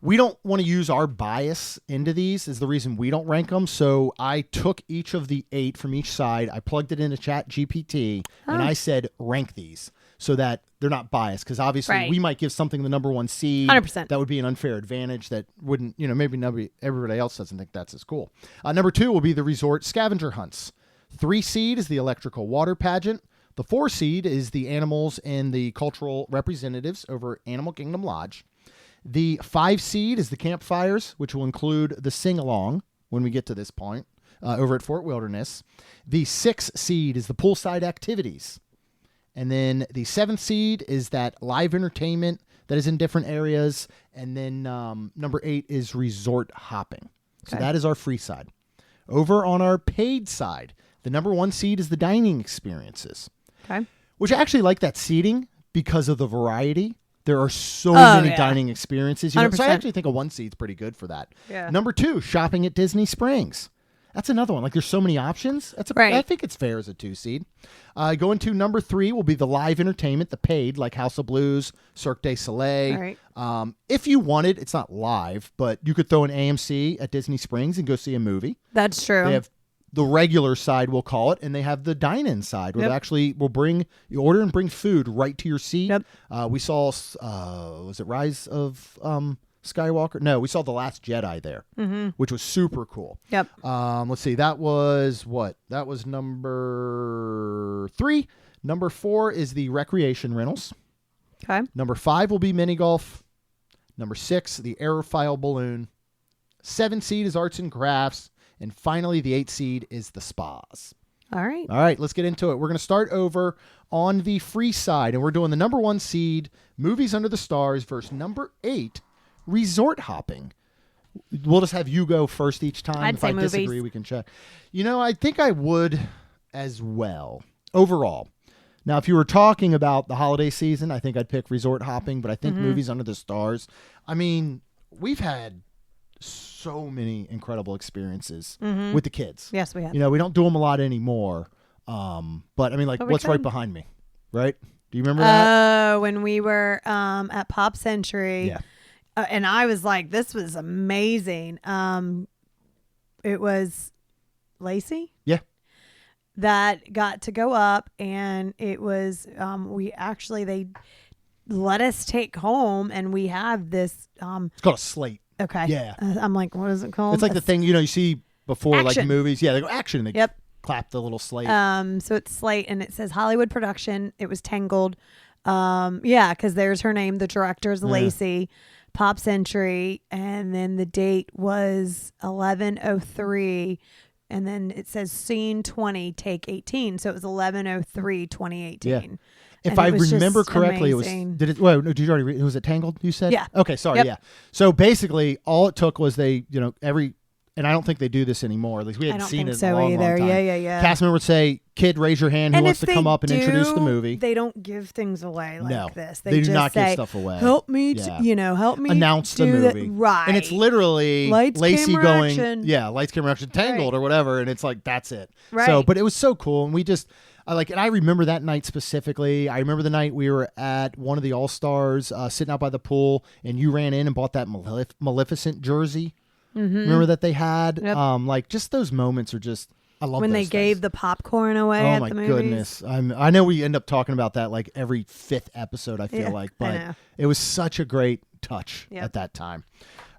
We don't want to use our bias into these is the reason we don't rank them. So I took each of the 8 from each side. I plugged it into Chat GPT and I said, rank these so that they're not biased. Because obviously Right. we might give something the number 1 seed. 100%. That would be an unfair advantage that wouldn't, maybe everybody else doesn't think that's as cool. Number 2 will be the resort scavenger hunts. 3 seed is the electrical water pageant. The 4 seed is the animals and the cultural representatives over Animal Kingdom Lodge. The 5 seed is the campfires, which will include the sing-along when we get to this point over at Fort Wilderness. The 6th seed is the poolside activities. And then the 7th seed is that live entertainment that is in different areas. And then number 8 is resort hopping. So that is our free side. Over on our paid side, the number 1 seed is the dining experiences. Okay. Which I actually like that seating because of the variety. There are so many dining experiences. You know, so I actually think a 1 seed's pretty good for that. Yeah. Number 2, shopping at Disney Springs. That's another one. Like, there's so many options. I think it's fair as a 2 seed. Going to number 3 will be the live entertainment, the paid, like House of Blues, Cirque du Soleil. Right. If you wanted, it's not live, but you could throw an AMC at Disney Springs and go see a movie. That's true. They have the regular side, we'll call it, and they have the dine-in side where you order and bring food right to your seat. Yep. We saw, was it Rise of Skywalker? No, we saw The Last Jedi there, which was super cool. Yep. Let's see. That was what? That was number 3. Number 4 is the recreation rentals. Okay. Number 5 will be mini golf. Number 6, the aerofoil balloon. 7 seed is arts and crafts. And finally, the 8th seed is the spas. All right. All right, let's get into it. We're going to start over on the free side, and we're doing the number 1 seed, Movies Under the Stars, versus number 8, resort hopping. We'll just have you go first each time. I'd say movies. Disagree, we can check. You know, I think I would as well, overall. Now, if you were talking about the holiday season, I think I'd pick resort hopping, but I think Movies Under the Stars. I mean, we've had so many incredible experiences with the kids. Yes, we have. You know, we don't do them a lot anymore. But I mean, like, what's right behind me, right? Do you remember that? When we were at Pop Century. Yeah. And I was like, this was amazing. It was Lacey. Yeah. That got to go up, and it was, they let us take home, and we have this. It's called a slate. Okay. Yeah. I'm like, what is it called? It's like the thing, you know, you see before Action. like movies. Yeah, they go action. And they clap the little slate. So it's Slate, and it says Hollywood production. It was Tangled. Because there's her name. The director's Lacey. Pop Century, and then the date was 11/03, and then it says scene 20, take 18. So it was 11/03/2018. Yeah. If I remember correctly, amazing. Did you already read? Was it Tangled? You said? Yeah. Okay. Sorry. Yep. Yeah. So basically, all it took was and I don't think they do this anymore. At least we hadn't seen it in a long either. time. Yeah. Cast member would say, "Kid, raise your hand. Who wants to come up and introduce the movie?" They don't give things away like this. They do just not say, give stuff away. Help me, help me announce the do movie. Right. And it's literally Lights, Lacey camera, going, action. lights, camera, action, Tangled or whatever, and it's like that's it. Right. So, but it was so cool, and we just. And I remember that night specifically. I remember the night we were at one of the All-Stars sitting out by the pool, and you ran in and bought that Maleficent jersey. Remember that they had? Yep. Like, just those moments are just, I love when those they things. gave the popcorn away at the movies. Oh, my goodness. I know we end up talking about that like every 5th episode, I feel like. But it was such a great touch at that time.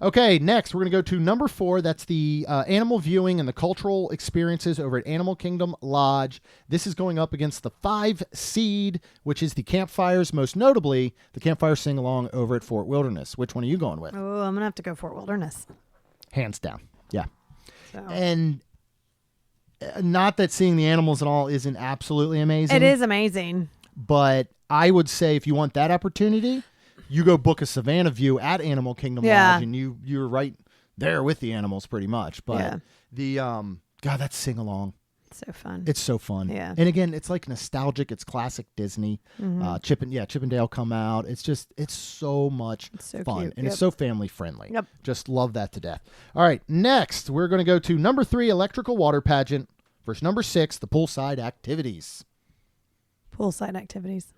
Okay, next we're going to go to number 4. That's the animal viewing and the cultural experiences over at Animal Kingdom Lodge. This is going up against the 5 seed, which is the campfires, most notably the campfire sing-along over at Fort Wilderness. Which one are you going with? Oh, I'm going to have to go Fort Wilderness. Hands down. Yeah. So. And not that seeing the animals and all isn't absolutely amazing. It is amazing. But I would say if you want that opportunity, you go book a Savannah view at Animal Kingdom Lodge, and you're right there with the animals pretty much. But the God, that sing along. So fun. It's so fun. Yeah. And again, it's like nostalgic. It's classic Disney. Chippendale come out. It's so much fun. Cute. And it's so family friendly. Yep. Just love that to death. All right. Next, we're going to go to number 3, electrical water pageant, versus number 6, the poolside activities. Poolside activities.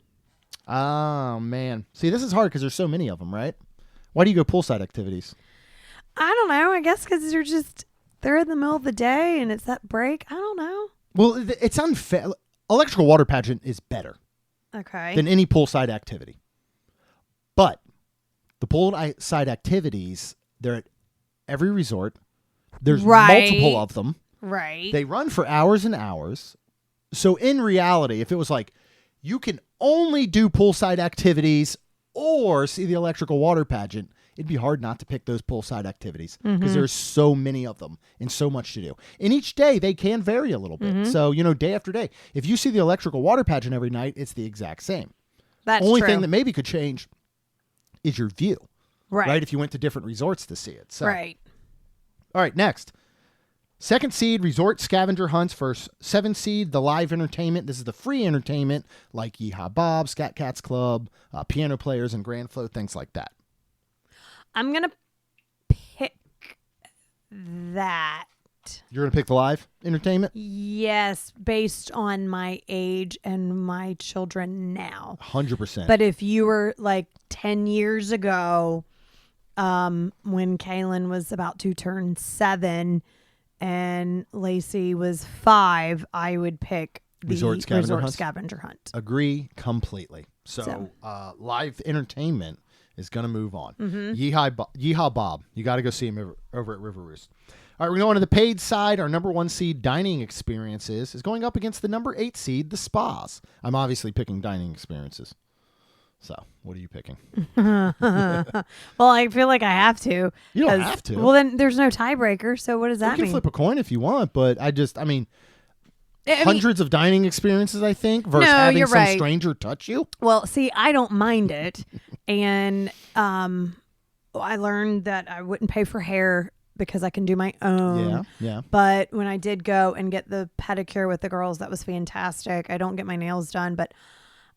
Oh, man. See, this is hard because there's so many of them, right? Why do you go poolside activities? I don't know. I guess because they're in the middle of the day and it's that break. I don't know. Well, it's unfair. Electrical water pageant is better than any poolside activity. But the poolside activities, they're at every resort. There's multiple of them. Right. They run for hours and hours. So in reality, if it was like, you can only do poolside activities or see the electrical water pageant, it'd be hard not to pick those poolside activities because there's so many of them and so much to do. And each day they can vary a little bit. So, day after day, if you see the electrical water pageant every night, it's the exact same. That's Only true. thing that maybe could change is your view. Right. If you went to different resorts to see it. So. Right. All right, next. Second seed, resort scavenger hunts. First, 7 seed, the live entertainment. This is the free entertainment like Yeehaw Bob, Scat Cats Club, piano players and Grand Flow, things like that. I'm going to pick that. You're going to pick the live entertainment? Yes, based on my age and my children now. 100%. But if you were like 10 years ago, when Kaylin was about to turn 7 and Lacey was 5, I would pick the Resort scavenger scavenger hunt. Agree completely. So. Live entertainment is going to move on. Yeehaw Bob. You got to go see him over at River Roost. All right, we're going to the paid side. Our number 1 seed dining experiences is going up against the number 8 seed, the spas. I'm obviously picking dining experiences. So, what are you picking? Well, I feel like I have to. You don't have to. Well, then there's no tiebreaker. So what does that mean? You can flip a coin if you want, but hundreds of dining experiences, I think, versus having you're some right. stranger touch you. Well, see, I don't mind it. And I learned that I wouldn't pay for hair because I can do my own. Yeah. But when I did go and get the pedicure with the girls, that was fantastic. I don't get my nails done, but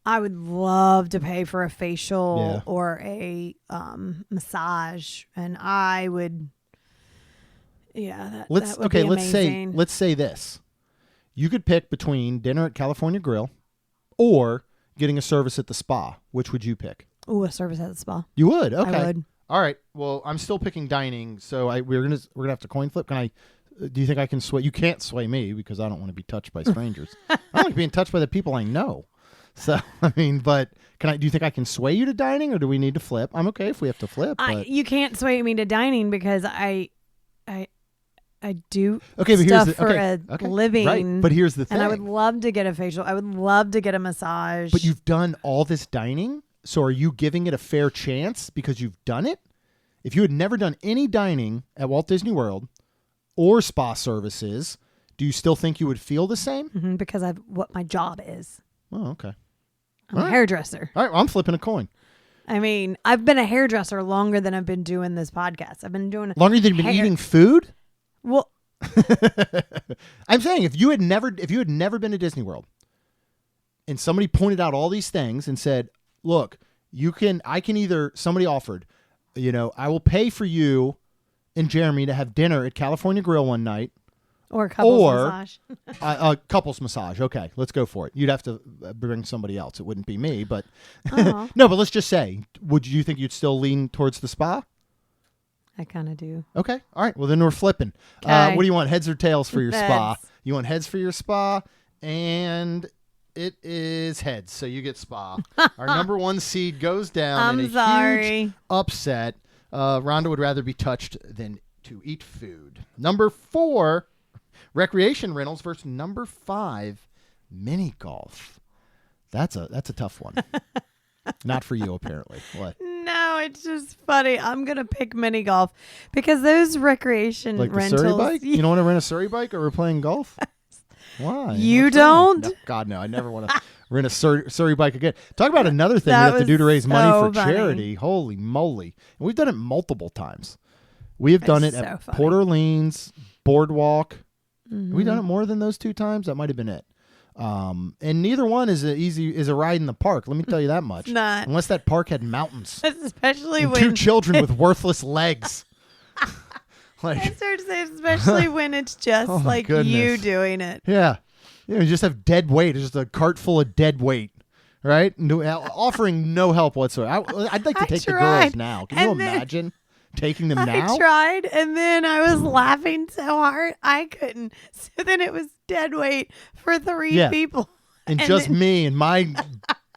I would love to pay for a facial or a massage, and I would. Yeah, that would be amazing. Let's say this: you could pick between dinner at California Grill or getting a service at the spa. Which would you pick? Ooh, a service at the spa. You would. Okay. I would. All right. Well, I'm still picking dining, so we're gonna have to coin flip. Can I? Do you think I can sway? You can't sway me because I don't want to be touched by strangers. I like being touched by the people I know. So, but do you think I can sway you to dining or do we need to flip? I'm okay if we have to flip. But. You can't sway me to dining because I do but here's stuff the, for a living. Right, but here's the thing. And I would love to get a facial. I would love to get a massage. But you've done all this dining, so are you giving it a fair chance because you've done it? If you had never done any dining at Walt Disney World or spa services, do you still think you would feel the same? Mm-hmm, because of what my job is. Oh, okay. I'm a hairdresser. All right, well, I'm flipping a coin. I mean, I've been a hairdresser longer than I've been doing this podcast. I've been doing longer than you've been eating food? Well, I'm saying if you had never been to Disney World and somebody pointed out all these things and said, "Look, somebody offered, I will pay for you and Jeremy to have dinner at California Grill one night." Or couples massage. Couples massage. Okay, let's go for it. You'd have to bring somebody else. It wouldn't be me, but no. But let's just say, would you think you'd still lean towards the spa? I kind of do. Okay. All right. Well, then we're flipping. Okay. What do you want, heads or tails for your spa? Heads. You want heads for your spa, and it is heads. So you get spa. Our number 1 seed goes down in a huge upset. Rhonda would rather be touched than to eat food. Number 4. Recreation rentals versus number 5, mini golf. That's a tough one. Not for you, apparently. What? No, it's just funny. I'm gonna pick mini golf because those recreation like rentals. the Surrey bike? You don't want to rent a Surrey bike or we're playing golf? Why? You What's don't? No, God, no. I never want to rent a Surrey bike again. Talk about another thing That we have to do to raise was money so for funny. charity. Holy moly! And we've done it multiple times. We have done it so at funny. Port Orleans, Boardwalk. Mm-hmm. Have we done it more than those 2 times? That might have been it. And neither one is a ride in the park. Let me tell you that much. Not. Unless that park had mountains. Especially And when 2 children with worthless legs. I started to say, especially when it's just Oh my like goodness. you doing it. Yeah. You just have dead weight. It's just a cart full of dead weight. Right? Offering no help whatsoever. I'd like to take the girls now. Can you imagine taking them now? I tried, and then I was laughing so hard I couldn't. So then it was dead weight for 3 people. And just then- me and my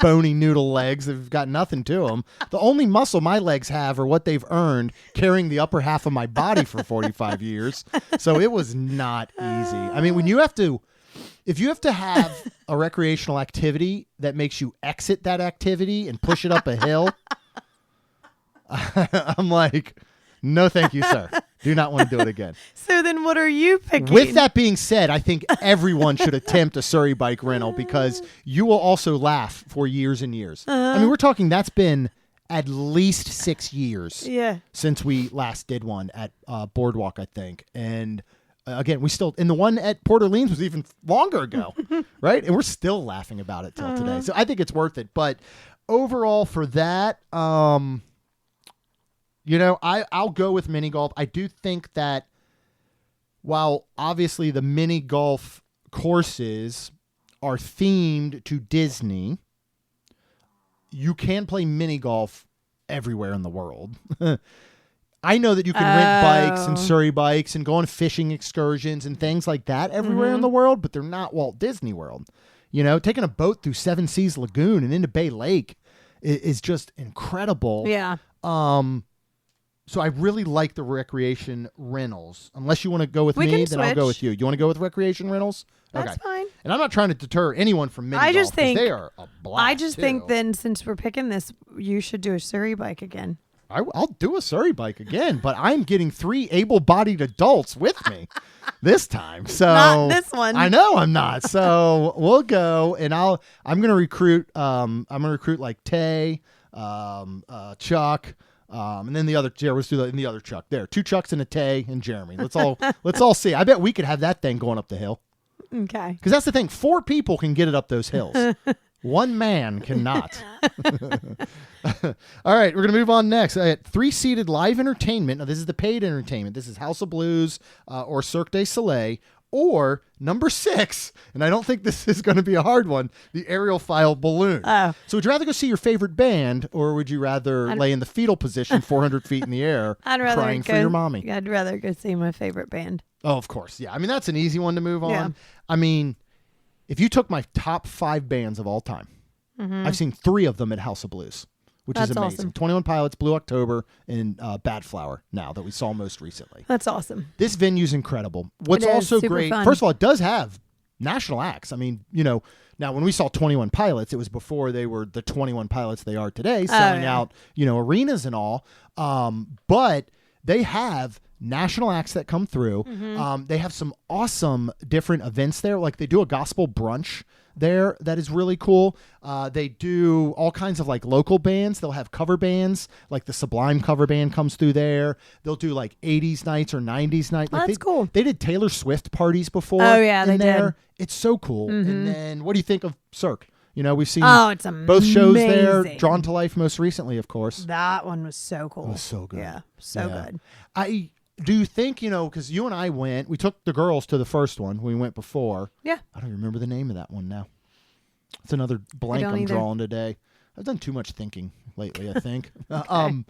bony noodle legs have got nothing to them. The only muscle my legs have are what they've earned carrying the upper half of my body for 45 years. So it was not easy. I mean, if you have to have a recreational activity that makes you exit that activity and push it up a hill, I'm like, no, thank you, sir. Do not want to do it again. So then what are you picking? With that being said, I think everyone should attempt a Surrey bike rental because you will also laugh for years and years. I mean, we're talking that's been at least 6 years since we last did one at Boardwalk, I think. And again, we still, and the one at Port Orleans was even longer ago, right? And we're still laughing about it till today. So I think it's worth it. But overall for that, I'll go with mini golf. I do think that while obviously the mini golf courses are themed to Disney, you can play mini golf everywhere in the world. I know that you can rent bikes and Surrey bikes and go on fishing excursions and things like that everywhere in the world, but they're not Walt Disney World. Taking a boat through Seven Seas Lagoon and into Bay Lake is just incredible. Yeah. So I really like the recreation rentals. Unless you want to go with We me, can then I'll switch. go with you. You want to go with recreation rentals? That's fine. And I'm not trying to deter anyone from mini I golf just 'cause think they are a blast. I just too. think then since we're picking this, you should do a Surrey bike again. I'll do a Surrey bike again, but I'm getting 3 able-bodied adults with me this time. So Not this one. I know I'm not. So we'll go, and I'm gonna recruit. I'm gonna recruit like Tay, Chuck. And then the other, let's do the other Chuck. There, 2 Chucks and a Tay and Jeremy. Let's all see. I bet we could have that thing going up the hill. Okay. Because that's the thing. 4 people can get it up those hills. 1 man cannot. All right, we're going to move on next. 3-seated live entertainment. Now, this is the paid entertainment. This is House of Blues or Cirque du Soleil. Or number 6, and I don't think this is going to be a hard one, the aerofoil balloon. Oh. So would you rather go see your favorite band, or would you rather lay in the fetal position 400 feet in the air crying for your mommy? I'd rather go see my favorite band. Oh, of course. Yeah. I mean, that's an easy one to move on. Yeah. I mean, if you took my top 5 bands of all time, I've seen 3 of them at House of Blues, which is That's amazing. awesome. 21 Pilots, Blue October, and Bad Flower now that we saw most recently. That's awesome. This venue's incredible. What's It is also super great, fun. first of all, it does have national acts. I mean, now when we saw 21 Pilots, it was before they were the 21 Pilots they are today, selling out, arenas and all. But they have national acts that come through. They have some awesome different events there. Like they do a gospel brunch there that is really cool. They do all kinds of like local bands. They'll have cover bands, like the Sublime cover band comes through there. They'll do like 80s nights or 90s nights. That's cool. They did Taylor Swift parties before. Oh, yeah, in they there. did. It's so cool. And then what do you think of Cirque? We've seen It's both shows there, amazing. drawn to life most recently, of course. That one was so cool. It was so good. Yeah, so Yeah. good. I do think, because you and I we took the girls to the first one. We went before. Yeah. I don't remember the name of that one now. It's another blank don't I'm either. drawing today. I've done too much thinking lately, I think. But I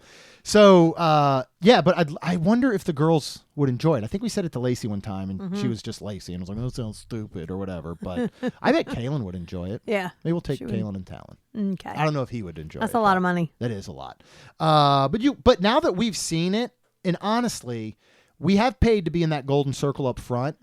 wonder if the girls would enjoy it. I think we said it to Lacey one time, and she was just Lacey, and was like, "Oh, that sounds stupid," or whatever. But I bet Kalen would enjoy it. Yeah. Maybe we'll take she would. Kalen and Talon. Okay. I don't know if he would enjoy That's it. a lot but of money. That is a lot. But now that we've seen it, and honestly, we have paid to be in that golden circle up front.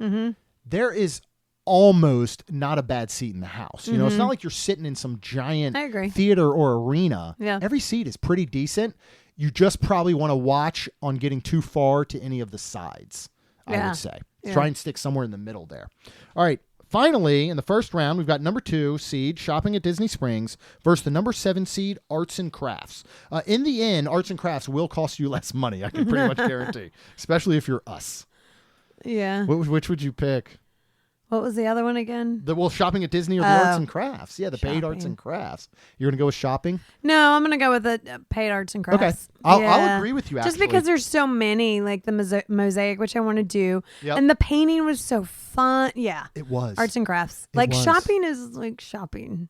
There is almost not a bad seat in the house. It's not like you're sitting in some giant I agree. theater or arena. Yeah. Every seat is pretty decent. You just probably want to watch on getting too far to any of the sides, I Yeah. would say. Yeah. Try and stick somewhere in the middle there. All right. Finally, in the first round, we've got number 2 seed, Shopping at Disney Springs, versus the number 7 seed, Arts and Crafts. In the end, Arts and Crafts will cost you less money, I can pretty much guarantee, especially if you're us. Yeah. Which would you pick? What was the other one again? Shopping at Disney or the Arts and Crafts? Yeah, the paid Arts Shopping. and Crafts. You're going to go with shopping? No, I'm gonna go with the paid arts and crafts. Okay. I'll Yeah. agree with you, Just actually. because there's so many, like the mosaic, which I want to do, Yep. and the painting was so fun. Yeah, It was. arts and crafts. It Like was. shopping is like shopping.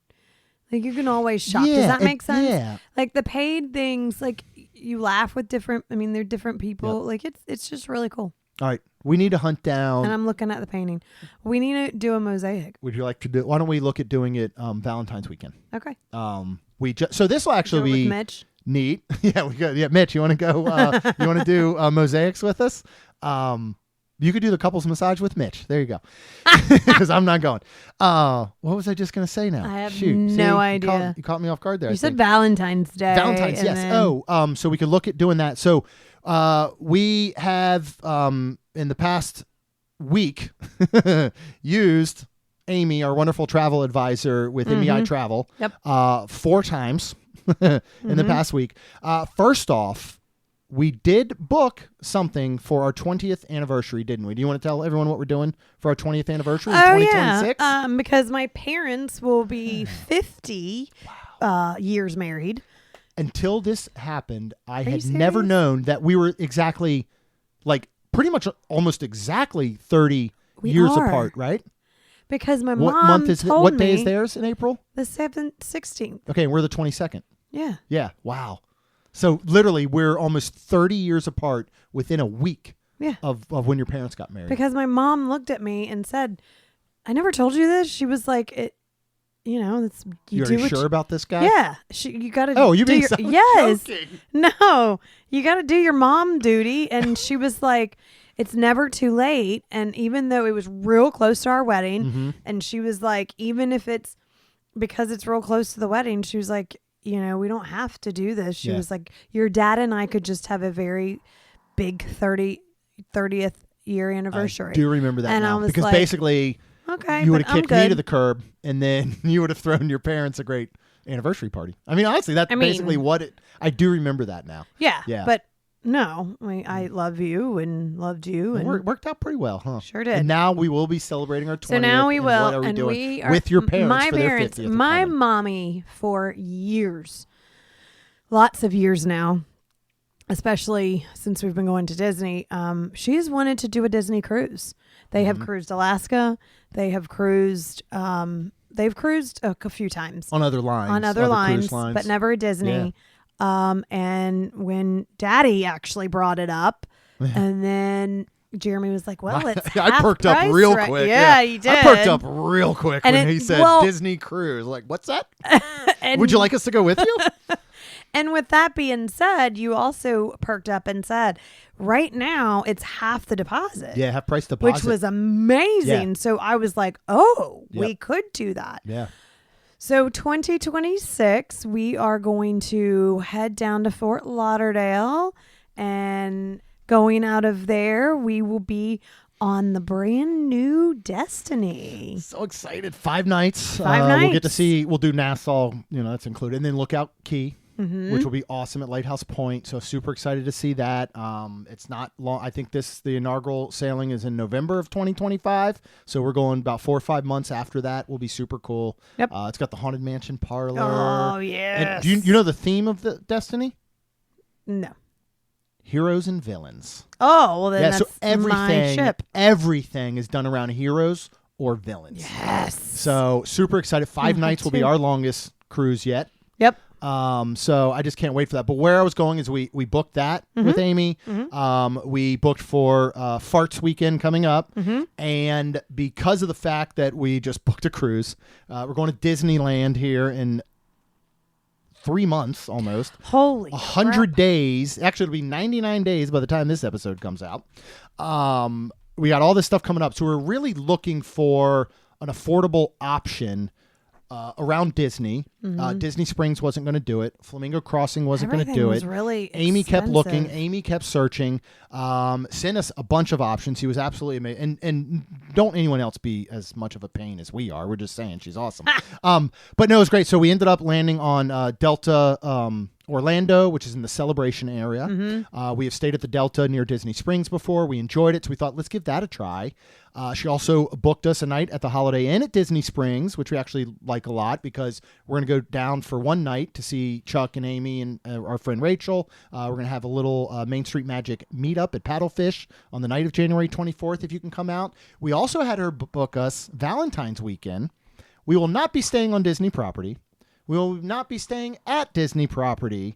Like you can always shop. Does Yeah, that make sense? yeah. Like the paid things, like you laugh with different. I mean, they're different people. Like it's just really cool. All right. We need to hunt And down. I'm looking at the painting. We need to do a mosaic. Would you like to do? Why don't we look at doing it Valentine's weekend? Okay. So this will actually Do it with be Mitch. neat. Yeah, we got. Yeah, Mitch, you want to go? You want to do mosaics with us? You could do the couples massage with Mitch. There you go. Because I'm not going. What was I just going to say now? I have Shoot. no idea. You caught me off guard there. You said Valentine's Day. Valentine's, yes. Then... So we could look at doing that. So we have, in the past week, used Amy, our wonderful travel advisor with MEI-Travel, 4 times in the past week. First off, we did book something for our 20th anniversary, didn't we? Do you want to tell everyone what we're doing for our 20th anniversary in 2026? Yeah. Because my parents will be 50 years married. Until this happened, I had never known that we were exactly, like, pretty much almost exactly 30 years apart, right? Because my what mom month is told what me day is theirs in April? The 16th. Okay, and we're the 22nd. Yeah. Yeah. Wow. So literally, we're almost 30 years apart within a week of when your parents got married. Because my mom looked at me and said, "I never told you this." She was like, "It, it's You're sure about this guy?" Yeah. You got to. Oh, you mean yes? joking. No, you got to do your mom duty. And she was like, "It's never too late." And even though it was real close to our wedding, and she was like, "Even if it's because it's real close to the wedding," she was like, we don't have to do this. She was like, your dad and I could just have a very big 30th year anniversary. I do remember that and now. I was because like, basically, okay, you would have kicked me to the curb, and then you would have thrown your parents a great anniversary party. I mean, honestly, that's basically what it... I do remember that now. Yeah. Yeah. But no, I love you and loved you. And it worked out pretty well, huh? Sure did. And now we will be celebrating our 20th. So now we will. What are we doing we are, with your parents my for parents, their 50th? My mommy for years, lots of years now, especially since we've been going to Disney, she's wanted to do a Disney cruise. They have cruised Alaska. They have cruised... they've cruised a few times. On other lines. On other lines, but never a Disney. Yeah. And when Daddy actually brought it up, and then Jeremy was like, "Well, it's I perked up price, real right?" quick. Yeah, you did. I perked up real quick And when he said Disney cruise. Like, what's that? Would you like us to go with you? And with that being said, you also perked up and said, right now it's half the deposit. Yeah, half price deposit, which was amazing. Yeah. So I was like, we could do that. Yeah. So 2026, we are going to head down to Fort Lauderdale, and going out of there, we will be on the brand new Destiny. So excited. 5 nights. 5 nights. We'll get to see, we'll do Nassau, that's included. And then Lookout Key, which will be awesome at Lighthouse Point. So super excited to see that. It's not long. I think the inaugural sailing is in November of 2025. So we're going about 4 or 5 months after that. Will be super cool. Yep. It's got the Haunted Mansion parlor. Oh, yes. And do you know the theme of the Destiny? No. Heroes and villains. Oh, well, then that's so my ship. Everything is done around heroes or villains. Yes. So super excited. 5 nights will be our longest cruise yet. Yep. So I just can't wait for that. But where I was going is we booked that with Amy. We booked for Farts weekend coming up. And because of the fact that we just booked a cruise, we're going to Disneyland here in 3 months almost. Holy 100 days. Actually, it'll be 99 days by the time this episode comes out. We got all this stuff coming up. So we're really looking for an affordable option around Disney. Disney Springs wasn't going to do it. Flamingo Crossing wasn't going to do it. Really Amy kept expensive. looking. Amy kept searching. Sent us a bunch of options. He was absolutely amazing. And don't anyone else be as much of a pain as we are. We're just saying she's awesome. But no, it was great. So we ended up landing on Delta Orlando, which is in the Celebration area. We have stayed at the Delta near Disney Springs before. We enjoyed it, so we thought, let's give that a try. She also booked us a night at the Holiday Inn at Disney Springs, which we actually like a lot because we're going to go down for one night to see Chuck and Amy and our friend Rachel. We're going to have a little Main Street Magic meetup at Paddlefish on the night of January 24th, if you can come out. We also had her book us Valentine's weekend. We will not be staying on Disney property. We will not be staying at Disney property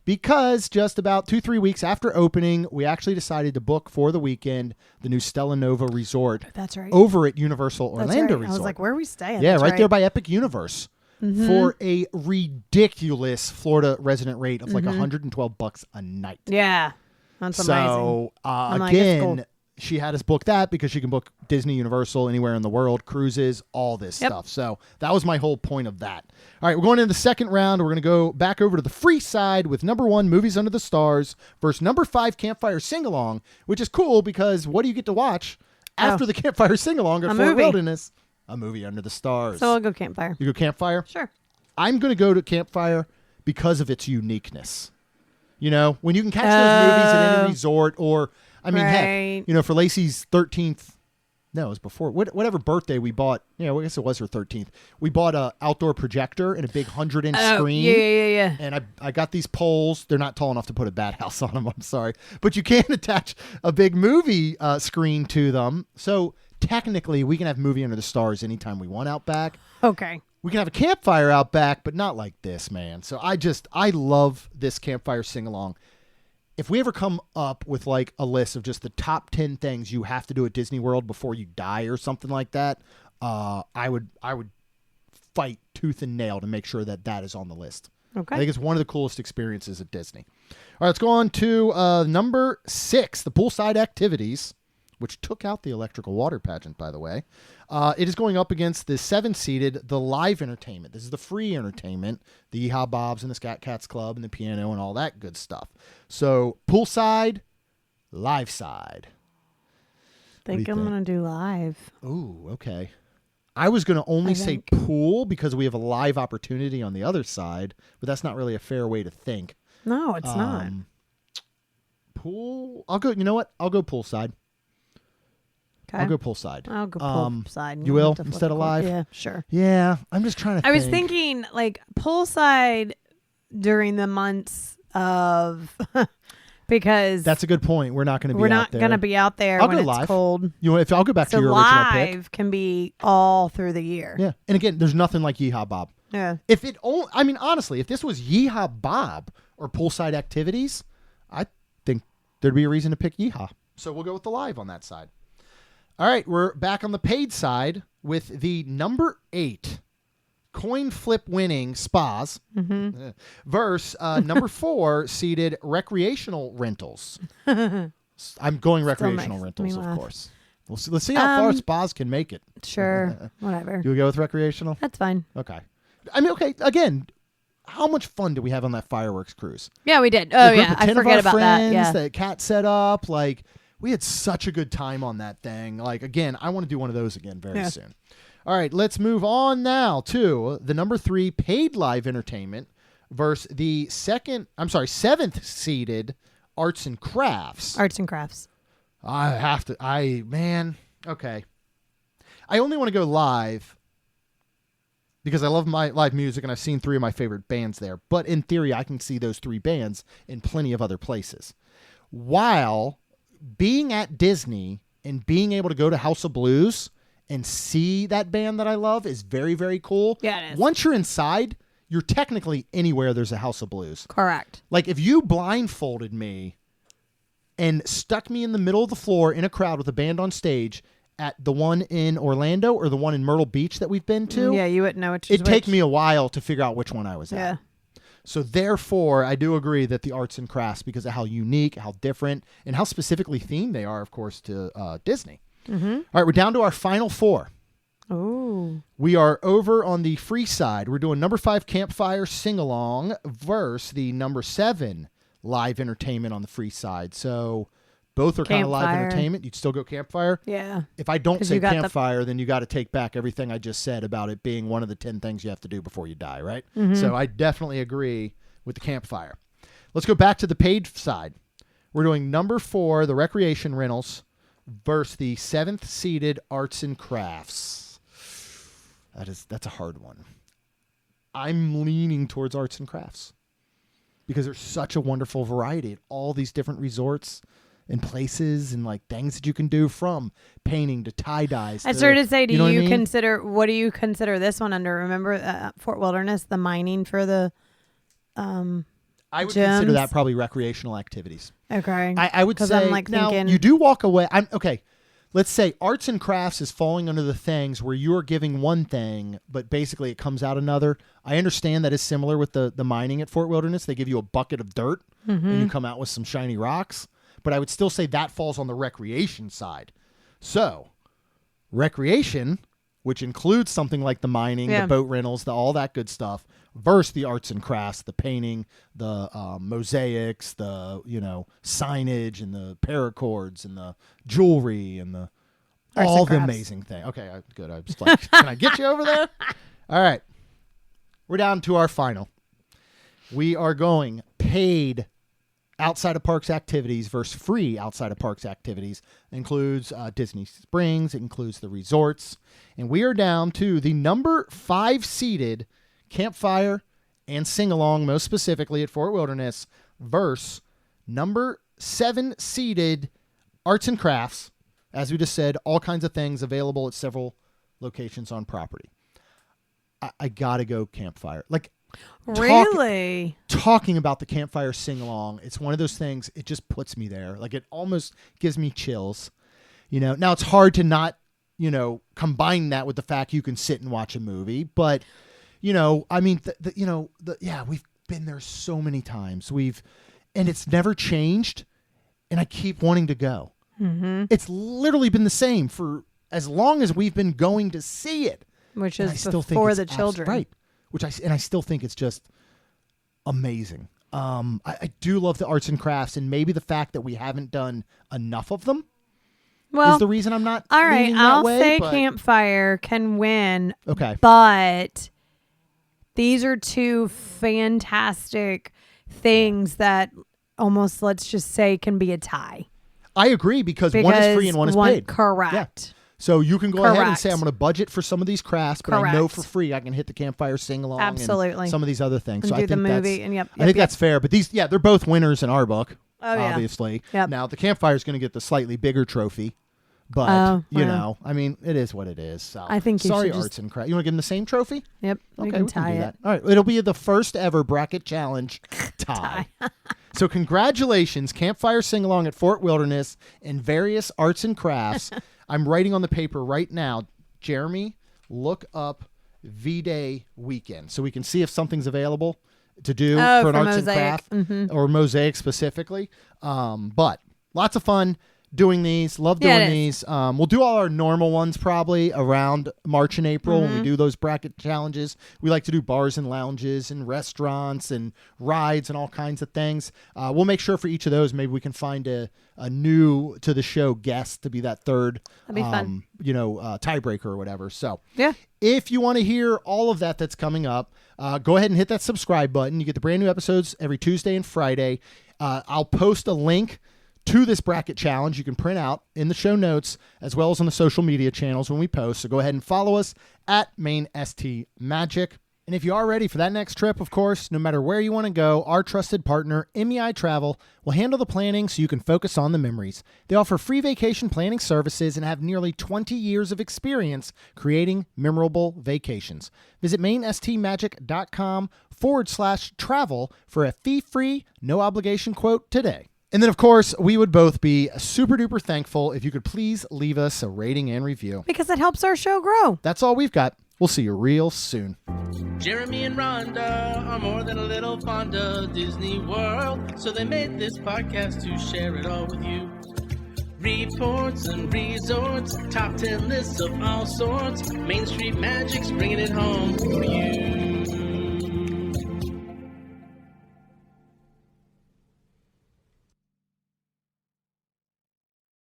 because just about 2-3 weeks after opening, we actually decided to book for the weekend the new Stella Nova Resort. That's right. Over at Universal Orlando Resort. I was like, where are we staying? Yeah, That's right there by Epic Universe for a ridiculous Florida resident rate of like $112 a night. Yeah. That's amazing. So I'm like, again, it's she had us book that because she can book Disney, Universal, anywhere in the world, cruises, all this stuff. So that was my whole point of that. All right, we're going into the second round. We're going to go back over to the free side with number 1, Movies Under the Stars, versus number 5, Campfire Sing-Along, which is cool because what do you get to watch after the Campfire Sing-Along at Fort Wilderness? A movie under the stars. So I'll go Campfire. You go Campfire? Sure. I'm going to go to Campfire because of its uniqueness. You know, when you can catch those movies at any resort or, I mean, heck, you know, for Lacey's 13th, no, it was before, whatever birthday we bought, you know, I guess it was her 13th. We bought a outdoor projector and a big 100-inch screen. Yeah. And I got these poles. They're not tall enough to put a bat house on them, I'm sorry. But you can attach a big movie screen to them. So technically, we can have Movie Under the Stars anytime we want out back. Okay. We can have a campfire out back, but not like this, man. So I love this Campfire Sing-Along. If we ever come up with like a list of just the top 10 things you have to do at Disney World before you die or something like that, I would fight tooth and nail to make sure that is on the list. Okay. I think it's one of the coolest experiences at Disney. All right, let's go on to number 6, the poolside activities, which took out the electrical water pageant, by the way. It is going up against the 7-seated, the live entertainment. This is the free entertainment, the Yeehaw Bobs and the Scat Cats Club and the piano and all that good stuff. So poolside, live side. I'm going to do live. Ooh, okay. I was going to only say pool because we have a live opportunity on the other side, but that's not really a fair way to think. No, it's not. Pool. You know what? I'll go poolside. Okay. I'll go poolside. I'll go poolside. You will instead of live? Yeah, sure. Yeah, I'm just trying to think. I was thinking like poolside during the months of because that's a good point. We're not going to be out there. going to be out there I'll when go it's live. cold. I'll go back so to your original pick. live can be all through the year. Yeah, and again, there's nothing like Yeehaw Bob. Yeah. Honestly, if this was Yeehaw Bob or poolside activities, I think there'd be a reason to pick Yeehaw. So we'll go with the live on that side. All right, we're back on the paid side with the number 8 coin flip winning spas versus number 4 seated recreational rentals. I'm going recreational rentals, of course. Let's see how far spas can make it. Sure, whatever. You'll go with recreational? That's fine. Okay. I mean, okay, again, how much fun did we have on that fireworks cruise? Yeah, we did. Oh, yeah. I forget about that. Yeah. That Cat set up, like, we had such a good time on that thing. Like, again, I want to do one of those again very soon. All right, let's move on now to the number 3 paid live entertainment versus the 7th seeded arts and crafts. Arts and crafts. Okay. I only want to go live because I love my live music and I've seen 3 of my favorite bands there. But in theory, I can see those 3 bands in plenty of other places. While being at Disney and being able to go to House of Blues and see that band that I love is very, very cool. Yeah, it is. Once you're inside, you're technically anywhere there's a House of Blues. Correct. Like if you blindfolded me and stuck me in the middle of the floor in a crowd with a band on stage at the one in Orlando or the one in Myrtle Beach that we've been to. Yeah, you wouldn't know which It'd take me a while to figure out which one I was at. Yeah. So therefore, I do agree that the arts and crafts, because of how unique, how different, and how specifically themed they are, of course, to Disney. Mm-hmm. All right, we're down to our final 4. Ooh. We are over on the free side. We're doing number 5 Campfire Sing-Along versus the number 7 live entertainment on the free side. So both are kind of live entertainment. You'd still go Campfire? Yeah. If I don't say Campfire, then you got to take back everything I just said about it being one of the 10 things you have to do before you die, right? Mm-hmm. So I definitely agree with the Campfire. Let's go back to the paid side. We're doing number 4, the recreation rentals, versus the 7th seeded arts and crafts. That's a hard one. I'm leaning towards arts and crafts because there's such a wonderful variety at all these different resorts and places and like things that you can do, from painting to tie-dyes. I started to say, what do you consider this one under? Remember Fort Wilderness, the mining for the I would gyms? consider that probably recreational activities. Okay. I would say, I'm like thinking, you do walk away. Let's say arts and crafts is falling under the things where you're giving one thing, but basically it comes out another. I understand that is similar with the mining at Fort Wilderness. They give you a bucket of dirt and you come out with some shiny rocks. but I would still say that falls on the recreation side. So, recreation, which includes something like the mining, the boat rentals, all that good stuff, versus the arts and crafts, the painting, the mosaics, the signage and the paracords and the jewelry and the all the amazing thing. Okay, good. I was like, can I get you over there? All right, we're down to our final. We are going paid outside of parks activities versus free outside of parks activities. It includes Disney Springs. It includes the resorts. And we are down to the number 5 seeded campfire and sing-along, most specifically at Fort Wilderness, versus number 7 seeded arts and crafts. As we just said, all kinds of things available at several locations on property. I got to go campfire. Like, really? Talking about the campfire sing-along, it's one of those things, it just puts me there. Like, it almost gives me chills. Now it's hard to not, combine that with the fact you can sit and watch a movie. But, I mean, we've been there so many times. And it's never changed. And I keep wanting to go. Mm-hmm. It's literally been the same for as long as we've been going to see it. Which is before the children. Right. I still think it's just amazing. I do love the arts and crafts, and maybe the fact that we haven't done enough of them is the reason I'm not. All right, I'll say campfire can win. Okay. But these are 2 fantastic things that almost, let's just say, can be a tie. I agree because one is free and one is paid. Correct. Yeah. So you can go ahead and say, I'm going to budget for some of these crafts, but I know for free I can hit the campfire sing-along and some of these other things. And so do I think the movie. And I think that's fair. But these, they're both winners in our book, obviously. Yep. Now, the campfire is going to get the slightly bigger trophy. But, I mean, it is what it is. So. I think Sorry, arts and crafts. You want to give them the same trophy? Yep. Okay, we can do tie that. All right. It'll be the first ever bracket challenge tie. So congratulations, Campfire Sing-Along at Fort Wilderness and various arts and crafts. I'm writing on the paper right now. Jeremy, look up V-Day weekend so we can see if something's available to do for an arts mosaic. and craft or mosaic specifically. But lots of fun doing these. Love doing these. We'll do all our normal ones probably around March and April when we do those bracket challenges. We like to do bars and lounges and restaurants and rides and all kinds of things. We'll make sure for each of those maybe we can find a new to the show guest to be that third tiebreaker or whatever. So if you want to hear all of that's coming up, go ahead and hit that subscribe button. You get the brand new episodes every Tuesday and Friday. I'll post a link to this bracket challenge you can print out in the show notes as well as on the social media channels when we post. So go ahead and follow us at Maine ST Magic. And if you are ready for that next trip, of course, no matter where you want to go, our trusted partner, MEI-Travel, will handle the planning so you can focus on the memories. They offer free vacation planning services and have nearly 20 years of experience creating memorable vacations. Visit mainstmagic.com/travel for a fee-free, no-obligation quote today. And then, of course, we would both be super duper thankful if you could please leave us a rating and review. Because it helps our show grow. That's all we've got. We'll see you real soon. Jeremy and Rhonda are more than a little fond of Disney World, so they made this podcast to share it all with you. Reports and resorts, top 10 lists of all sorts, Main Street Magic's bringing it home for you.